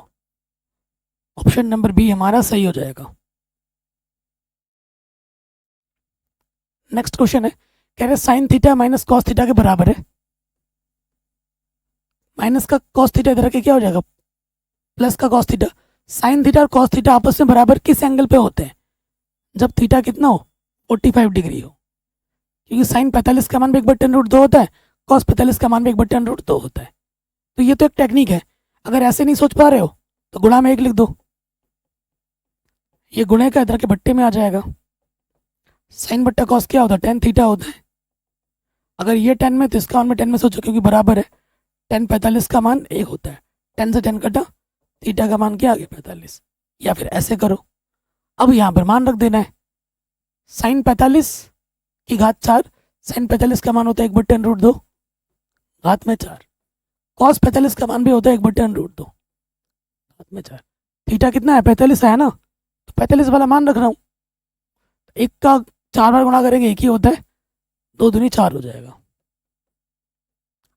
ऑप्शन नंबर B हमारा सही हो जाएगा। नेक्स्ट क्वेश्चन है, कह रहे sine theta minus cos theta के बराबर है। माइनस का कॉस थीटा इधर के क्या हो जाएगा? प्लस का कॉस थीटा। साइन थीटा और कॉस थीटा आपस में बराबर किस एंगल पे होते हैं? जब थीटा कितना हो, 45 डिग्री हो, क्योंकि साइन 45 का मान भी 1/√2 होता है, कॉस 45 का मान भी 1/√2 होता है। तो ये तो एक टेक्निक है। अगर ऐसे नहीं सोच पा रहे हो तो गुणा में 1 लिख दो, ये गुणे का इधर के बट्टे में आ जाएगा। साइन बट्टा कॉस क्या होता है? tan थीटा होता है। अगर ये 10 में तो इसका मान में 10 में सोचो, क्योंकि बराबर है। tan 45 का मान 1 होता है, 10 से 10 कटा, थीटा का मान क्या आ गया? 45। या फिर ऐसे करो, अब यहाँ पर मान रख देना है, साइन 45 की घात 4, साइन 45 का मान होता है 1/√2 घात में 4, कॉस 45 का मान भी होता है 1/√2 घात में 4। थीटा कितना है? 45 है ना, तो 45 वाला मान रख रहा हूँ। एक का 4 बार गुणा करेंगे 1 ही होता है, 2 दूनी 4 हो जाएगा।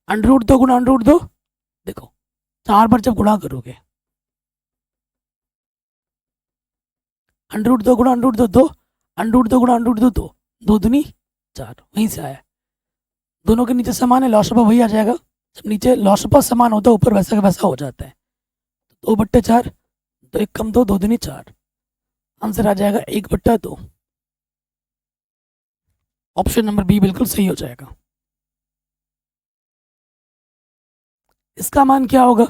√2 गुणा √2, देखो 4 बार जब गुणा करोगे, √2 गुणा √2 2, √2 गुणा √2 2, 2 दूनी 4, वहीं से आया। दोनों के नीचे समान है, लॉस वही आ जाएगा। जब नीचे लॉस समान होता है, ऊपर वैसा का वैसा हो जाता है। 2/4, 2 1 कम 2, 2 दूनी 4, आंसर आ जाएगा 1/2। ऑप्शन नंबर बी बिल्कुल सही हो जाएगा। इसका मान क्या होगा?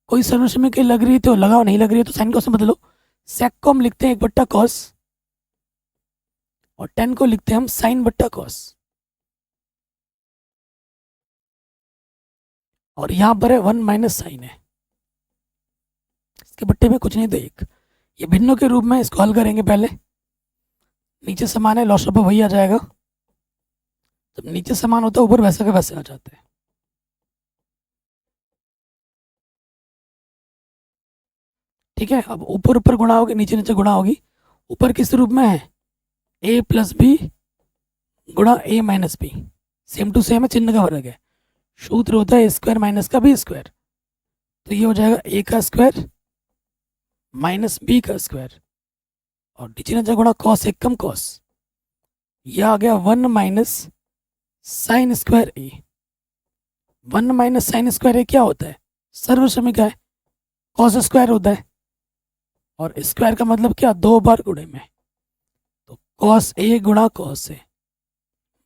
कोई सॉल्यूशन में कहीं लग रही है तो लगाओ, नहीं लग रही है तो साइन कॉस में बदलो। सेक को हम लिखते हैं 1/cos और 10 को लिखते हैं हम साइन बट्टा कॉस। और यहां पर है 1 माइनस साइन है, इसके बट्टे में कुछ नहीं तो 1। ये भिन्नों के रूप में इसको हल करेंगे। पहले नीचे समान है, लॉस वही आ जाएगा। जब नीचे समान होता है ऊपर वैसा के वैसे आ जाते हैं। ठीक है, अब ऊपर ऊपर गुणा होगी, नीचे नीचे गुणा होगी। ऊपर किस रूप में है? a प्लस बी गुणा a minus B, same to same है, चिन्ह का फर्क है। सूत्र होता है a² माइनस का b², तो ये हो जाएगा a का स्क्वायर माइनस b का स्क्वायर और नीचे नीचे गुणा cos 1 कम cos, यह आ गया 1 minus sine square a। 1 minus sine square a क्या होता है? सर्वसमीका है, cos स्क्वायर होता है। और स्क्वायर का मतलब क्या? 2 बार गुणे में, तो cos a गुणा cos a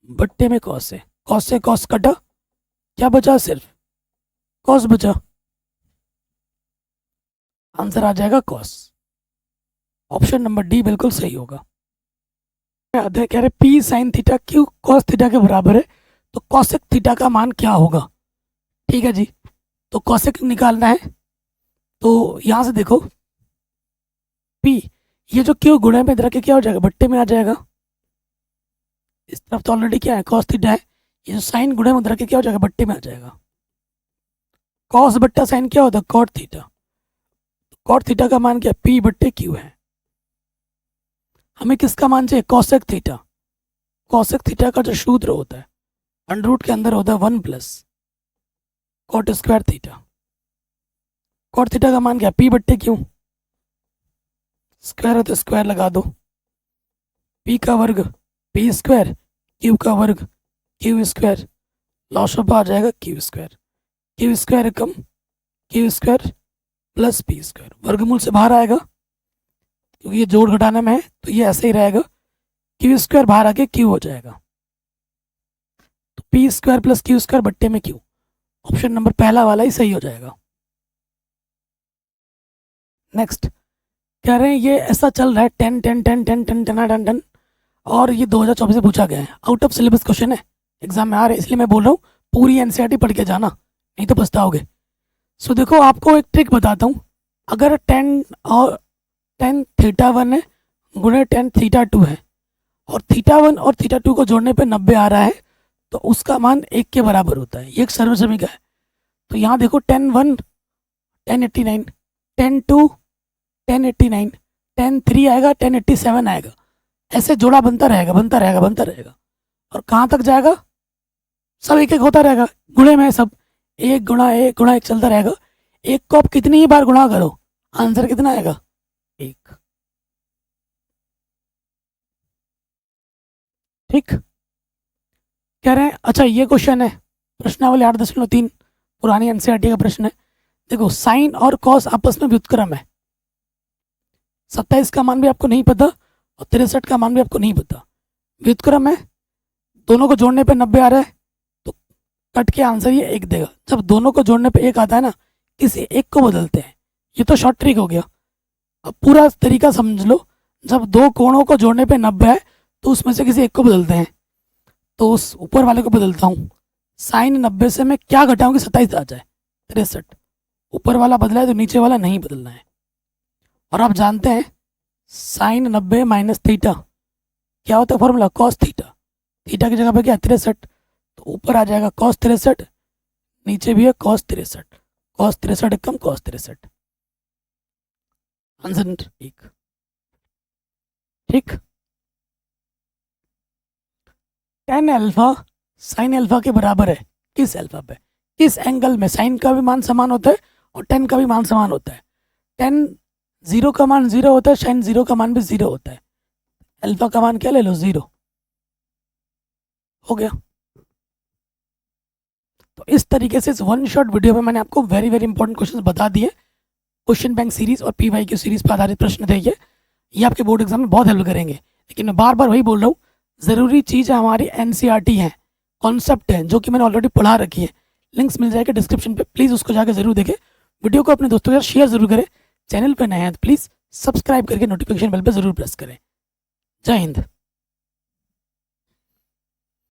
बट्टे में cos a, cos से cos कटा, क्या बचा? सिर्फ cos बचा, आंसर आ जाएगा cos। ऑप्शन नंबर डी बिल्कुल सही होगा। याद है, कह रहे p sine theta Q cos theta के बराबर है, तो cosec थीटा का मान क्या होगा? ठीक है जी, तो cosec निकालना है। तो यहां से देखो p, ये जो क्यू गुणे में इधर के क्या हो जाएगा? बट्टे में आ जाएगा। इस तरफ तो ऑलरेडी क्या है? cos थीटा है, ये जो साइन गुणे में इधर के क्या हो जाएगा? बट्टे में आ जाएगा। cos बट्टा साइन क्या होता है? cot theta. cot थीटा का मान क्या? p बट्टे q है। हमें किसका मान चाहिए? cosec theta. cosec थीटा का जो सूत्र होता है, अंडर रूट के अंदर होता है 1 plus cot square theta. cot theta का मान क्या? p बट्टे q, स्क्वायर है तो स्क्वायर लगा दो, p का वर्ग p स्क्वायर, q का वर्ग q स्क्वायर, लॉस ऑफ आ जाएगा q स्क्वायर। q स्क्वायर कम q square plus p square, वर्गमूल से बाहर आएगा क्योंकि ये जोड़ घटाने में है, तो ये ऐसे ही रहेगा। q स्क्वायर बाहर आके q हो जाएगा, तो p square plus q square बट्टे में q। ऑप्शन नंबर पहला वाला ही सही हो जाएगा। नेक्स्ट कह रहे हैं ये ऐसा चल रहा है 10 10 10 10 10 10 10 10 और ये 2024 से पूछा गया है, आउट ऑफ सिलेबस क्वेश्चन है, एग्जाम में आ रहे हैं, इसलिए मैं बोल रहा हूँ पूरी एनसीईआरटी पढ़ के जाना, नहीं तो पछताओगे। सो देखो आपको एक ट्रिक बताता हूँ। अगर 10 और 10 थीटा 1 है गुणे 10 थीटा 2 है और थीटा 1 और थीटा 2 को जोड़ने पे 90 आ रहा है, तो उसका मान 1 के बराबर होता है। ये एक सर्वसमीका है। तो यहाँ देखो 10 1 1089, 10 2 1089, 10 3 आएगा, 1087 आएगा, ऐसे जोड़ा बनता रहेगा बनता रहेगा बनता रहेगा। और कहाँ तक जाएगा? सब एक एक होता रहेगा, गुणे में सब 1 गुणा 1 गुणा 1 चलता रहेगा। 1 को आप कितनी ही बार गुणा करो, आंसर कितना आएगा? 1। ठीक, कह रहे हैं अच्छा ये क्वेश्चन है प्रश्नावली 8.3 पुरानी एनसीईआरटी का प्रश्न है। देखो साइन और कॉस आपस में व्युत्क्रम है, 27 का मान भी आपको नहीं पता और 63 का मान भी आपको नहीं पता। व्युत्क्रम है, दोनों को जोड़ने पे 90 आ रहा है, तो कट के आंसर ये 1 देगा। जब दोनों को जोड़ने पे 1 आता है ना, किसी एक को बदलते हैं। ये तो शॉर्ट ट्रिक हो गया। अब पूरा तरीका समझ लो। जब दो कोणों को जोड़ने पे 90 है तो उसमें से किसी एक को बदलते हैं। तो उस ऊपर वाले को बदलता हूँ। साइन 90 से मैं क्या घटाऊँ कि 27 आ जाए? 63। ऊपर वाला बदला है तो नीचे वाला नहीं बदलना है। और आप जानते हैं साइन 90 माइनस थीटा क्या होता है फॉर्मूला? Cos theta. थीटा की जगह पे क्या? 63। तो ऊपर आ जाएगा कॉस 63, नीचे भी है कॉस 63। कॉस 63 कम कॉस 63, आंसर 1। ठीक। टेन अल्फा साइन अल्फा के बराबर है किस अल्फा पे? किस एंगल में साइन का भी मान समान होता है और टेन का भी मान समान होता है। टेन 0 का मान 0 होता है, साइन 0 का मान भी 0 होता है। अल्फा का मान क्या ले लो? 0। हो गया। तो इस तरीके से इस वन शॉट वीडियो में मैंने आपको वेरी वेरी इंपॉर्टेंट क्वेश्चन बता दिए। क्वेश्चन बैंक सीरीज और पी वाई क्यू सीरीज पर आधारित प्रश्न थे ये आपके बोर्ड एग्जाम में बहुत हेल्प करेंगे। लेकिन मैं बार बार वही बोल रहा हूँ, ज़रूरी चीज़ हमारी एनसीईआरटी है, कॉन्सेप्ट है, जो कि मैंने ऑलरेडी पढ़ा रखी है। लिंक्स मिल जाएगा डिस्क्रिप्शन पे, प्लीज़ उसको जाकर जरूर देखें। वीडियो को अपने दोस्तों के साथ शेयर जरूर करें। चैनल पर नए हैं तो प्लीज़ सब्सक्राइब करके नोटिफिकेशन बेल पर जरूर प्रेस करें। जय हिंद।